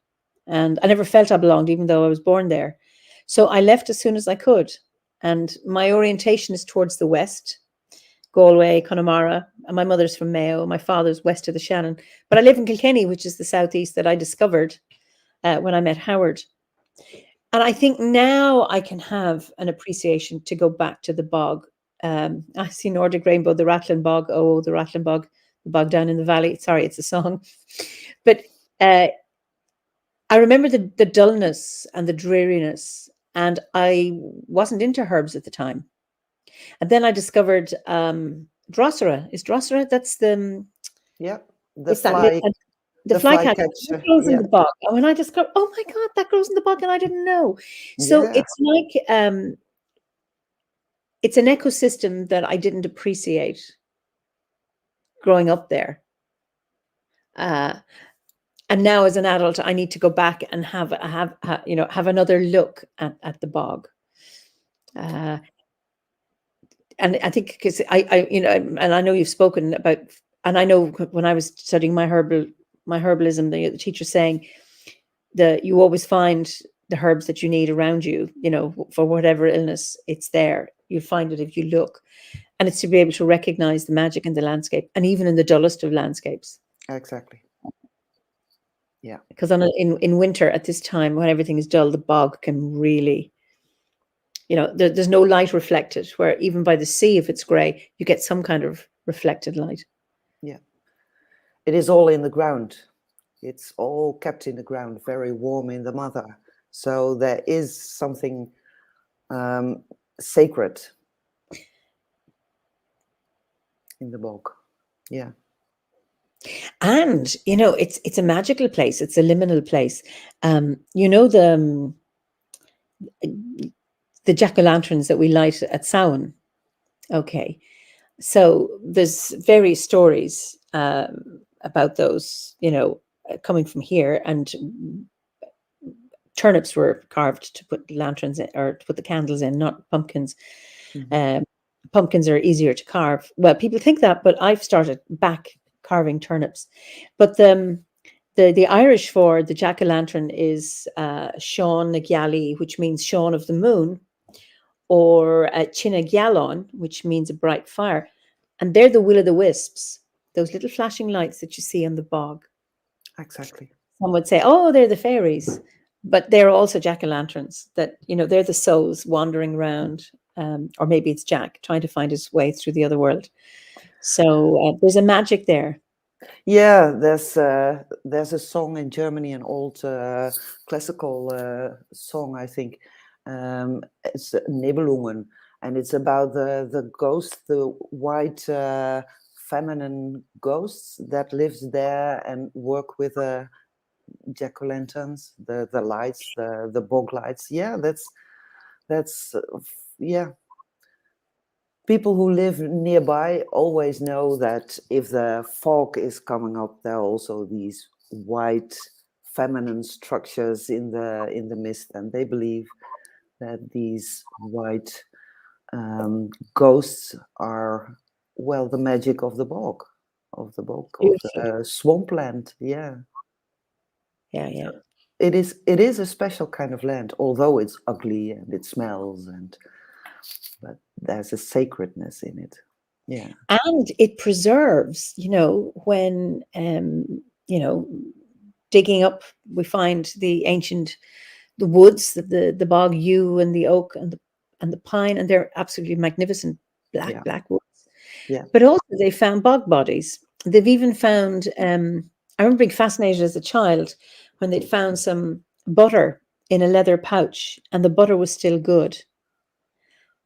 and I never felt I belonged, even though I was born there. So I left as soon as I could. And my orientation is towards the west, Galway, Connemara. And my mother's from Mayo. My father's west of the Shannon. But I live in Kilkenny, which is the southeast that I discovered when I met Howard. And I think now I can have an appreciation to go back to the bog. I see Nordic Rainbow, the Rattling Bog. Oh, the Rattling Bog, the bog down in the valley. Sorry, it's a song. But I remember the dullness and the dreariness, and I wasn't into herbs at the time. And then I discovered Drosera. Is Drosera? That's the
Yeah, the
it's that
fly,
the
the fly
flycatcher that
catcher.
grows in
Yeah,
the bog. And when I discovered, oh my God, that grows in the bog, and I didn't know. So
yeah.
it's like it's an ecosystem that I didn't appreciate growing up there. Uh, and now as an adult, I need to go back and have another look at the bog. And I think because and I know you've spoken about, and I know when I was studying my herbalism, the teacher saying that you always find the herbs that you need around you, for whatever illness, it's there. You'll find it if you look. And it's to be able to recognize the magic in the landscape, and even in the dullest of landscapes.
Exactly. Yeah.
Because in winter at this time, when everything is dull, the bog can really, there's no light reflected, where even by the sea, if it's grey, you get some kind of reflected light.
Yeah. It is all in the ground. It's all kept in the ground, very warm in the mother. So there is something sacred in the bog. Yeah.
And it's a magical place. It's a liminal place. The jack-o'-lanterns that we light at Samhain. Okay, so there's various stories about those, coming from here, and turnips were carved to put lanterns in, or to put the candles in, not pumpkins.
Mm-hmm.
Pumpkins are easier to carve. Well, people think that, but I've started back carving turnips. But the Irish for the jack-o'-lantern is Sean na Gialli, which means Sean of the moon, or China Giallon, which means a bright fire. And they're the will-o'-the-wisps, those little flashing lights that you see on the bog.
Exactly.
Some would say, oh, they're the fairies, but they're also jack-o'-lanterns that, they're the souls wandering around, or maybe it's Jack trying to find his way through the other world. So there's a magic there.
Yeah, there's a song in Germany, an old classical song, I think. It's Nibelungen, and it's about the ghost, the white feminine ghosts that lives there and work with jack-o'-lanterns, the lights, the bog lights. Yeah, that's yeah. People who live nearby always know that if the fog is coming up, there are also these white feminine structures in the mist, and they believe that these white ghosts are, well, the magic of the bog, of the swampland. Yeah.
Yeah.
It is a special kind of land, although it's ugly and it smells, but there's a sacredness in it. Yeah.
And it preserves, when digging up, we find the woods, the bog yew and the oak and the pine, and they're absolutely magnificent black woods.
Yeah.
But also they found bog bodies. They've even found, I remember being fascinated as a child when they'd found some butter in a leather pouch, and the butter was still good.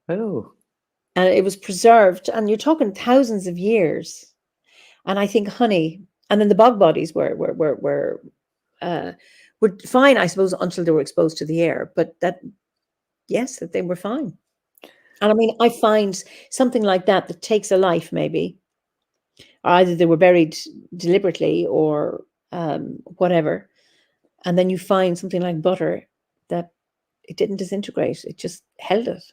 Oh.
And it was preserved, and you're talking thousands of years. And I think honey, and then the bog bodies were fine, I suppose, until they were exposed to the air. But that they were fine. And I mean, I find something like that takes a life, maybe. Either they were buried deliberately or whatever. And then you find something like butter that it didn't disintegrate. It just held it.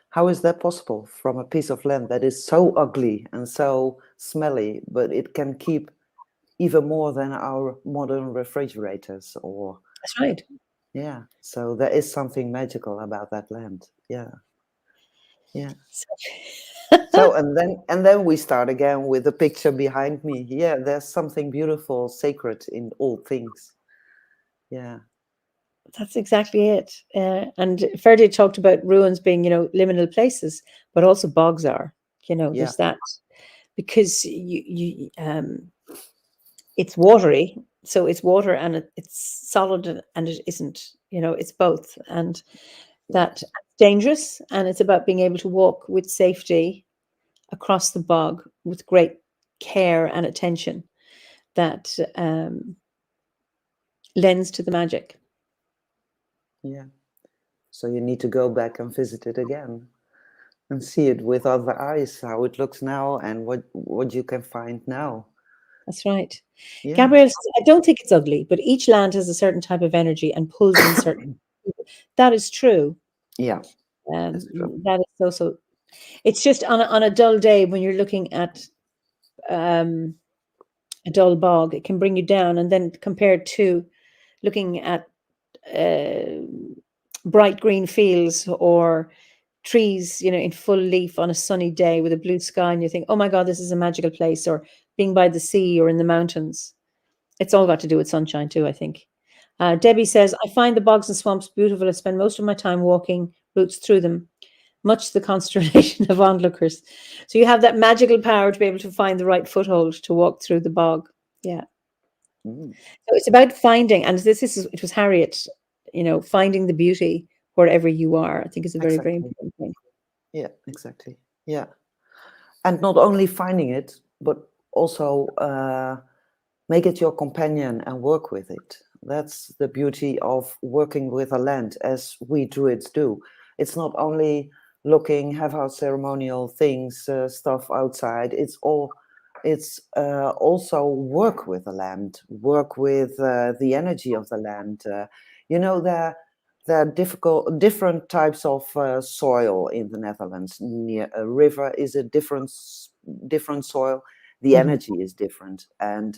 How is that possible from a piece of land that is so ugly and so smelly, but it can keep even more than our modern refrigerators? Or
That's right.
Yeah. So there is something magical about that land. Yeah. Yeah. So and then we start again with the picture behind me. Yeah, there's something beautiful, sacred in all things. Yeah.
That's exactly it. And Ferdi talked about ruins being, liminal places, but also bogs are, there's that, because you it's watery, so it's water and it's solid and it isn't, it's both, and that's dangerous. And it's about being able to walk with safety across the bog with great care and attention that lends to the magic.
Yeah. So you need to go back and visit it again and see it with other eyes, how it looks now and what you can find now.
That's right.
Yeah.
Gabrielle says, I don't think it's ugly, but each land has a certain type of energy and pulls in certain people. That is true.
Yeah.
That is so. It's just on a dull day when you're looking at a dull bog, it can bring you down. And then compared to looking at bright green fields or trees, in full leaf on a sunny day with a blue sky, and you think, oh my God, this is a magical place, or being by the sea or in the mountains. It's all got to do with sunshine too, I think. Debbie says, I find the bogs and swamps beautiful. I spend most of my time walking routes through them, much to the consternation of onlookers. So you have that magical power to be able to find the right foothold to walk through the bog. Yeah.
Mm.
So it's about finding, and it was Harriet, finding the beauty wherever you are, I think is a very, very
Exactly.
important thing.
Yeah, exactly. Yeah. And not only finding it, but also make it your companion and work with it. That's the beauty of working with a land, as we Druids do. It's not only looking, have our ceremonial things, stuff outside. It's also work with the land, work with the energy of the land. There are different types of soil in the Netherlands. Near a river is a different soil. The energy is different, and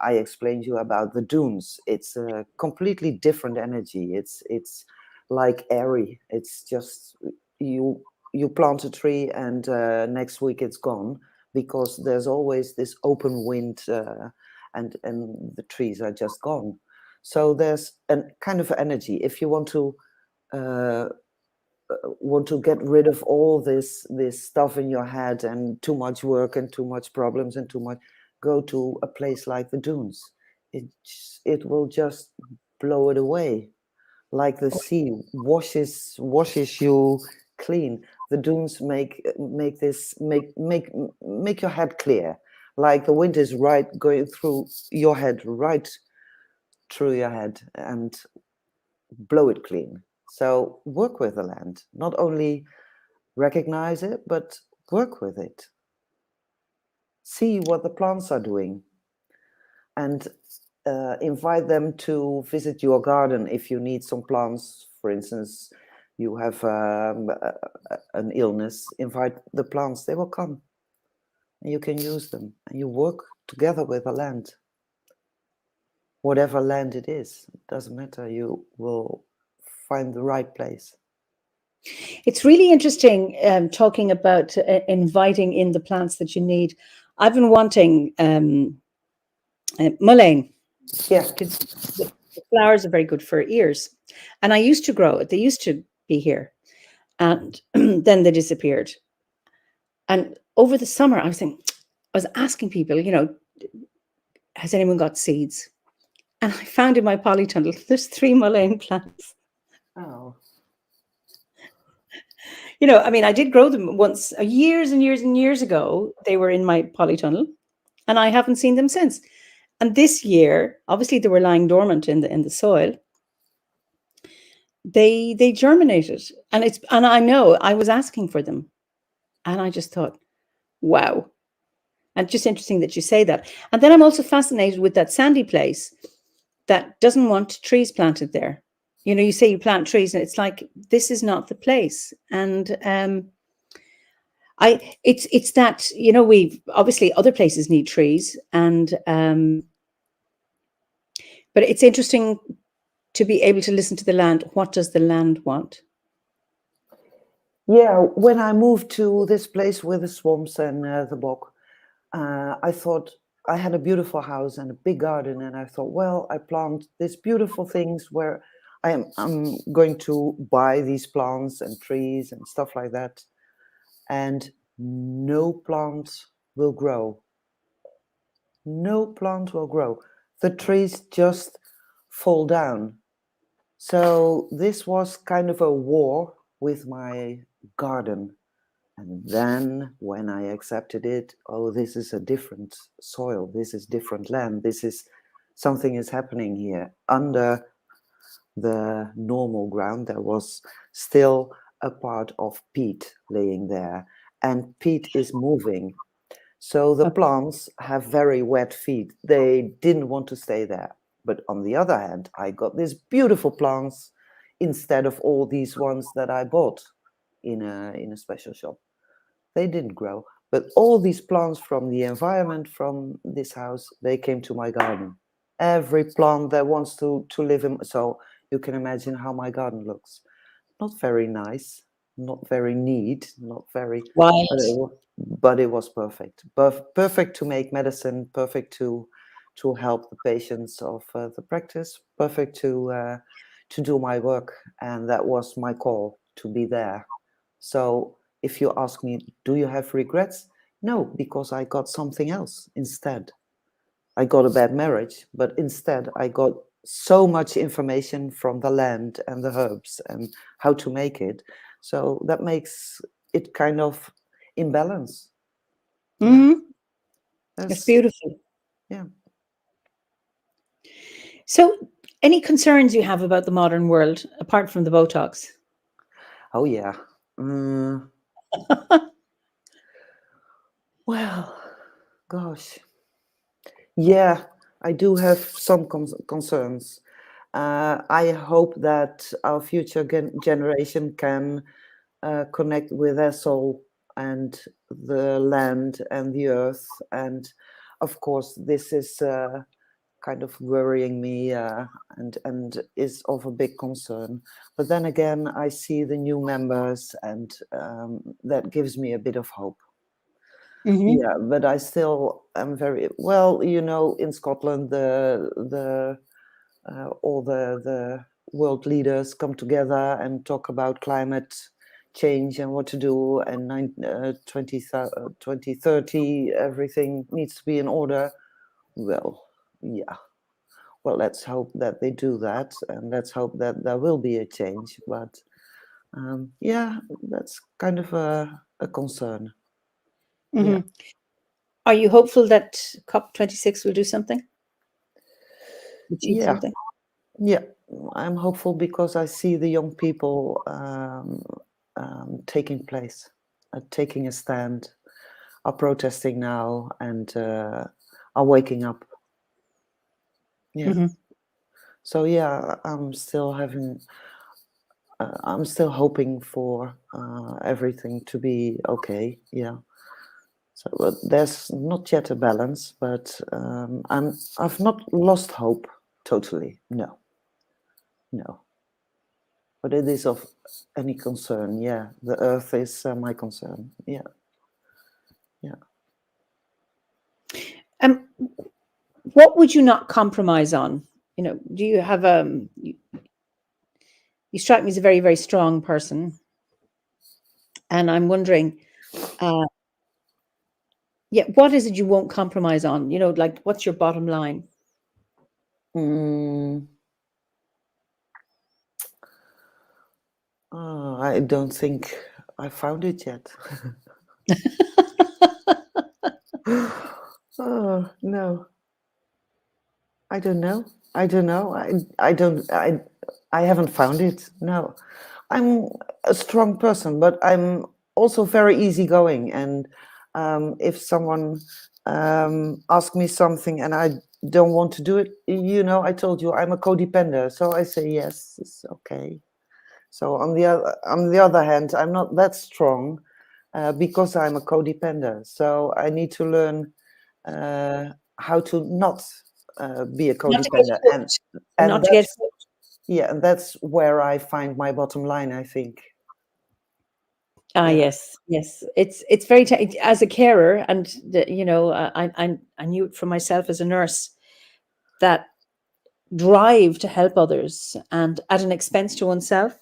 I explained you about the dunes. It's a completely different energy. It's like airy. It's just you plant a tree and next week it's gone, because there's always this open wind, and the trees are just gone. So there's a kind of energy. If you uh, want to get rid of all this stuff in your head and too much work and too much problems and too much, go to a place like the dunes. It will just blow it away, like the sea washes you clean. The dunes make your head clear, like the wind is right going through your head, right through your head, and blow it clean. So work with the land, not only recognize it, but work with it. See what the plants are doing, and invite them to visit your garden if you need some plants. For instance, you have an illness, invite the plants, they will come and you can use them, and you work together with the land. Whatever land it is, it doesn't matter, you will find the right place.
It's really interesting talking about inviting in the plants that you need. I've been wanting mullein.
Yeah.
The flowers are very good for ears. And I used to grow it. They used to be here. And then they disappeared. And over the summer, I was asking people, has anyone got seeds? And I found in my polytunnel, there's 3 mullein plants.
Oh.
I did grow them once, years and years and years ago. They were in my polytunnel, and I haven't seen them since. And this year, obviously, they were lying dormant in the soil. They germinated, and I know I was asking for them, and I just thought, wow. And just interesting that you say that. And then I'm also fascinated with that sandy place that doesn't want trees planted there. You say you plant trees, and it's like, this is not the place. And it's that, we've obviously other places need trees, and but it's interesting to be able to listen to the land. What does the land want?
Yeah, when I moved to this place with the swamps and the bog, I thought I had a beautiful house and a big garden, and I thought, well, I plant these beautiful things where I'm going to buy these plants and trees and stuff like that, and no plant will grow. No plant will grow. The trees just fall down. So this was kind of a war with my garden. And then when I accepted it, oh, this is a different soil. This is different land. Something is happening here. Under the normal ground, there was still a part of peat laying there. And peat is moving. So the plants have very wet feet. They didn't want to stay there. But on the other hand, I got these beautiful plants instead of all these ones that I bought in a special shop. They didn't grow. But all these plants from the environment, from this house, they came to my garden. every plant that wants to live in. So you can imagine how my garden looks. Not very nice, not very neat, not very,
Right.
but it was perfect. Perfect to make medicine, perfect to help the patients of the practice, perfect to do my work, and that was my call, to be there. So if you ask me, do you have regrets? No, because I got something else instead. I got a bad marriage, but instead I got so much information from the land and the herbs and how to make it. So that makes it kind of in balance. Yeah.
Mm-hmm. It's
That's,
beautiful.
yeah.
So, any concerns you have about the modern world apart from the Botox?
Oh, yeah. Well, gosh. Yeah, I do have some concerns. I hope that our future generation can connect with their soul and the land and the earth. And of course, this is kind of worrying me and is of a big concern. But then again, I see the new members, and that gives me a bit of hope.
Mm-hmm.
Yeah, but I still am very well. In Scotland, all the world leaders come together and talk about climate change and what to do. And 2030, everything needs to be in order. Well, yeah. Well, let's hope that they do that, and let's hope that there will be a change. But yeah, that's kind of a concern. Yeah.
Mm-hmm. Are you hopeful that COP26 will do something? Achieve
Yeah.
something?
Yeah, I'm hopeful because I see the young people taking place, taking a stand, are protesting now, and are waking up. Yeah.
Mm-hmm.
So yeah, I'm still hoping for everything to be okay. Yeah. So but there's not yet a balance, but I've not lost hope totally. No, no. But it is of any concern. Yeah, the earth is my concern. Yeah, yeah.
What would you not compromise on? Do you have you strike me as a very, very strong person, and I'm wondering, yeah, what is it you won't compromise on? Like, what's your bottom line?
I don't think I found it yet. Oh no, I don't know. I don't know. I don't. I haven't found it. No, I'm a strong person, but I'm also very easygoing. And if someone asks me something and I don't want to do it, I told you I'm a codependent, so I say yes, it's okay. So on the other hand, I'm not that strong because I'm a codependent. So I need to learn how to not be a
Not to get
codependent,
hooked.
and
Not to get
that's
hooked.
yeah, and that's where I find my bottom line, I think.
Ah,
Yeah,
yes, yes. It's very as a carer, and I knew it for myself as a nurse, that drive to help others and at an expense to oneself.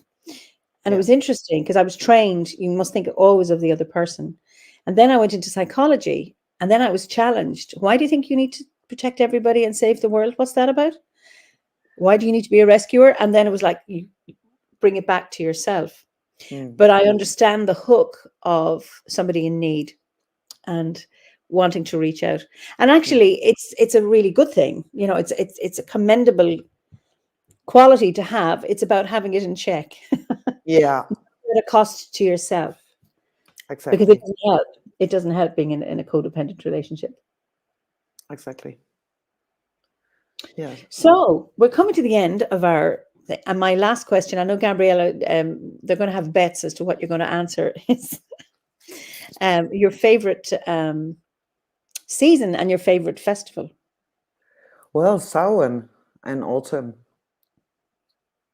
And it
yeah,
was interesting because I was trained, you must think always of the other person. And then I went into psychology, and then I was challenged. Why do you think you need to protect everybody and save the world? What's that about? Why do you need to be a rescuer? And then it was like, you bring it back to yourself. But I understand the hook of somebody in need and wanting to reach out. And
yeah,
actually, it's a really good thing. It's a commendable quality to have. It's about having it in check
yeah,
at a cost to yourself, because it
exactly,
doesn't help. It doesn't help being in a codependent relationship.
exactly. Yeah.
So we're coming to the end of and my last question. I know, Gabriella, they're going to have bets as to what you're going to answer. Is your favorite season and your favorite festival?
Well, Samhain and autumn.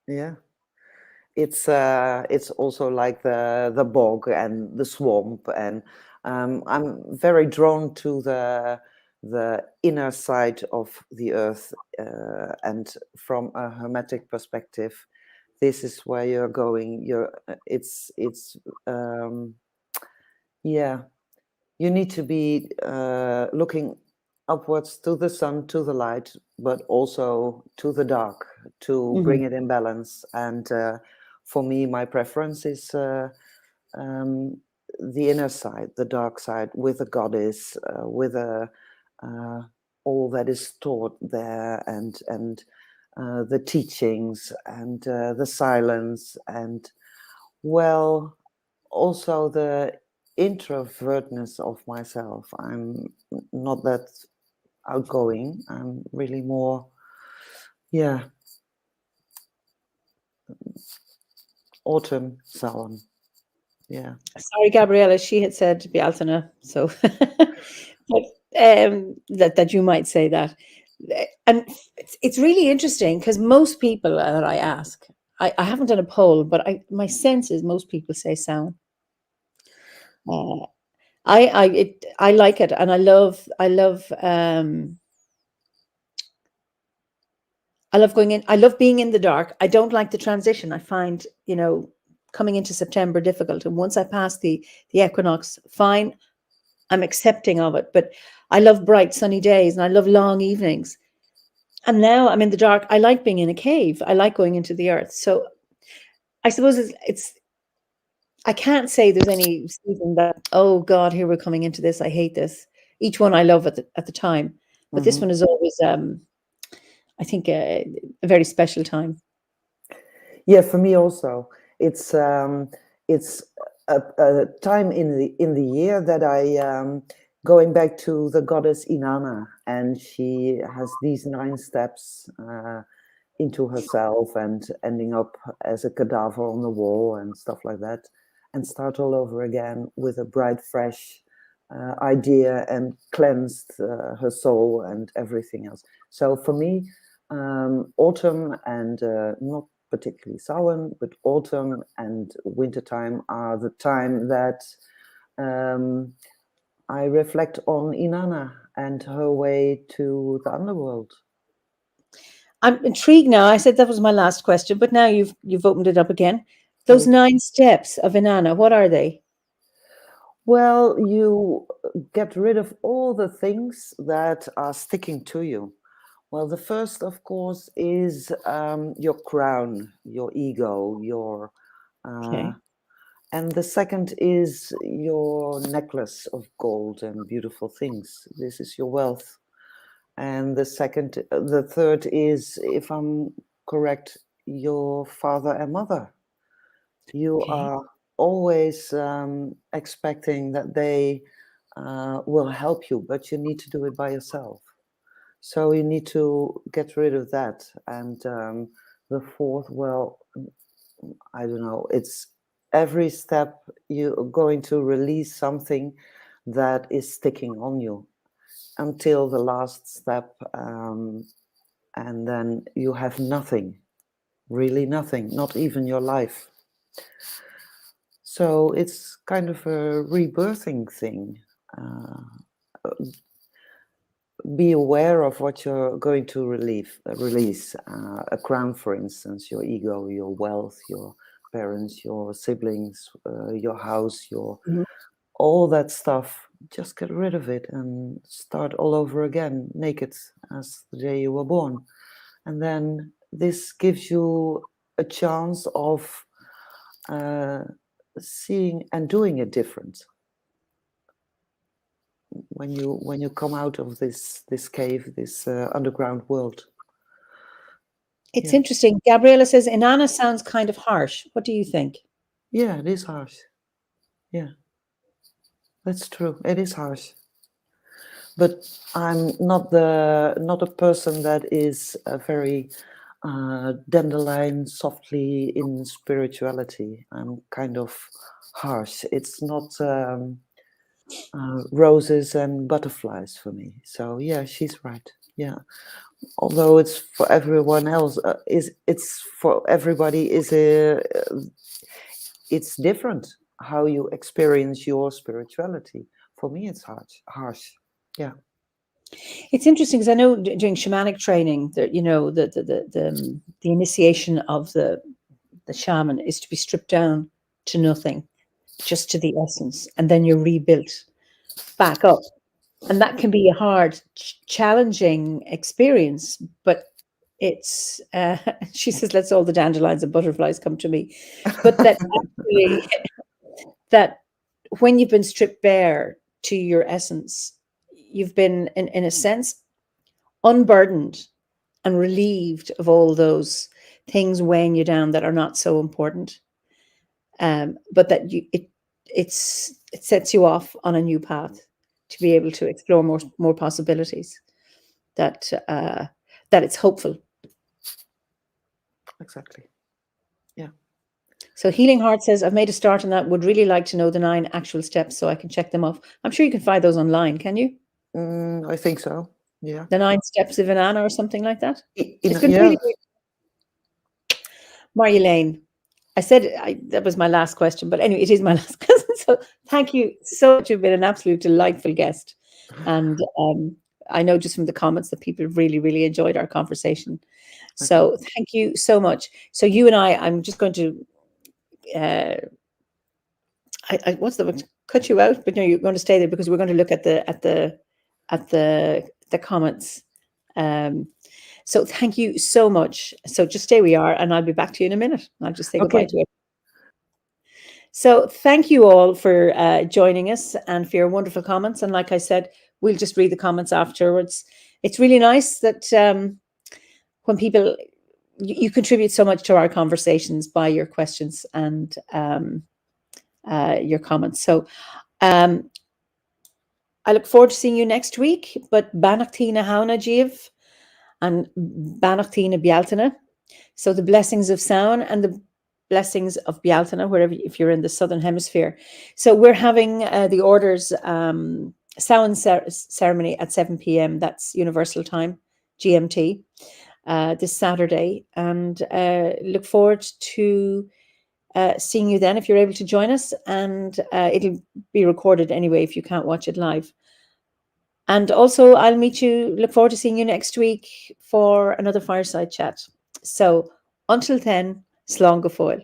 Yeah. It's also like the bog and the swamp, and I'm very drawn to the inner side of the earth, and from a hermetic perspective, this is where you're going. It's yeah, you need to be looking upwards to the sun, to the light, but also to the dark to
Hmm.
bring it in balance. And for me, my preference is um, the inner side, the dark side, with a goddess, with a all that is taught there, and the teachings, and the silence, and well, also the introvertness of myself. I'm not that outgoing. I'm really more, yeah, autumn sound. Yeah.
Sorry, Gabriella, she had said Bealtaine, so but that you might say that. And it's really interesting because most people that I ask, I haven't done a poll, but my sense is most people say sound. Uh, I like it, and I love going in. I love being in the dark. I don't like the transition. I find, coming into September difficult. And once I pass the equinox, fine, I'm accepting of it. But I love bright sunny days and I love long evenings. And now I'm in the dark. I like being in a cave. I like going into the earth. So I suppose it's I can't say there's any season that, oh God, here we're coming into this. I hate this. Each one I love at the time. But this
Hmm.
one is always I think a very special time.
Yeah, for me also. It's a time in the year that I going back to the goddess Inanna, and she has these 9 steps into herself and ending up as a cadaver on the wall and stuff like that, and start all over again with a bright, fresh idea, and cleansed her soul and everything else. So for me, autumn and not particularly Samhain, but autumn and wintertime are the time that um, I reflect on Inanna and her way to the underworld.
I'm intrigued now. I said that was my last question, but now you've opened it up again. Those
Oh,
9 steps of Inanna, what are they?
well, you get rid of all the things that are sticking to you. Well, the first, of course, is your crown, your ego, your uh,
Okay.
and the second is your necklace of gold and beautiful things. This is your wealth. And the third is, if I'm correct, your father and mother. You
Okay.
are always expecting that they will help you, but you need to do it by yourself. So you need to get rid of that. And the fourth, well, I don't know, it's every step you're going to release something that is sticking on you until the last step. And then you have nothing, really nothing, not even your life. So it's kind of a rebirthing thing. Uh, be aware of what you're going to release. A crown, for instance, your ego, your wealth, your parents, your siblings, your house, your
Mhm.
all that stuff. Just get rid of it and start all over again, naked as the day you were born. And then this gives you a chance of uh, seeing and doing it different when you come out of this cave, this underground world.
It's
Yeah,
interesting. Gabriella says Inanna sounds kind of harsh. What do you think?
yeah, it is harsh. Yeah, that's true. It is harsh, but I'm not a person that is very dandelion softly in spirituality. I'm kind of harsh. It's not roses and butterflies for me. So yeah, she's right. Yeah, although it's for everyone else, it's for everybody is it's different how you experience your spirituality. For me, it's harsh. Yeah.
It's interesting because I know doing shamanic training that, you know, the initiation of the shaman is to be stripped down to nothing, just to the essence, and then you're rebuilt back up. And that can be a hard, challenging experience, but it's, she says, let's all the dandelions and butterflies come to me. But that actually, that when you've been stripped bare to your essence, you've been, in a sense, unburdened and relieved of all those things weighing you down that are not so important. But that it sets you off on a new path to be able to explore more possibilities. That it's hopeful.
Exactly. Yeah.
So Healing Heart says, I've made a start on that. Would really like to know the 9 actual steps so I can check them off. I'm sure you can find those online, can you?
I think so. Yeah.
The 9 steps of Inanna or something like that. It's been
Yeah.
really, Marjolein, I said that was my last question, but anyway, it is my last question. So thank you so much. You've been an absolute delightful guest. And I know just from the comments that people really, really enjoyed our conversation. So thank you so much. So you and I'm just going to, what's the word? Cut you out, but no, you're going to stay there because we're going to look at the comments. So thank you so much. So just stay where you are, and I'll be back to you in a minute. I'll just say goodbye to you. So thank you all for joining us and for your wonderful comments. And like I said, we'll just read the comments afterwards. It's really nice that when people, you contribute so much to our conversations by your questions and your comments. So I look forward to seeing you next week. But Banachtina Hauna Jiv and Banachtina Bialtana. So the blessings of Sound and the blessings of Bialtana, wherever, if you're in the Southern Hemisphere. So we're having the orders Sound ceremony at 7 p.m. That's Universal Time, GMT, this Saturday. And look forward to seeing you then if you're able to join us. And it'll be recorded anyway if you can't watch it live. And also, I'll look forward to seeing you next week for another Fireside Chat. So until then, slán go fóill.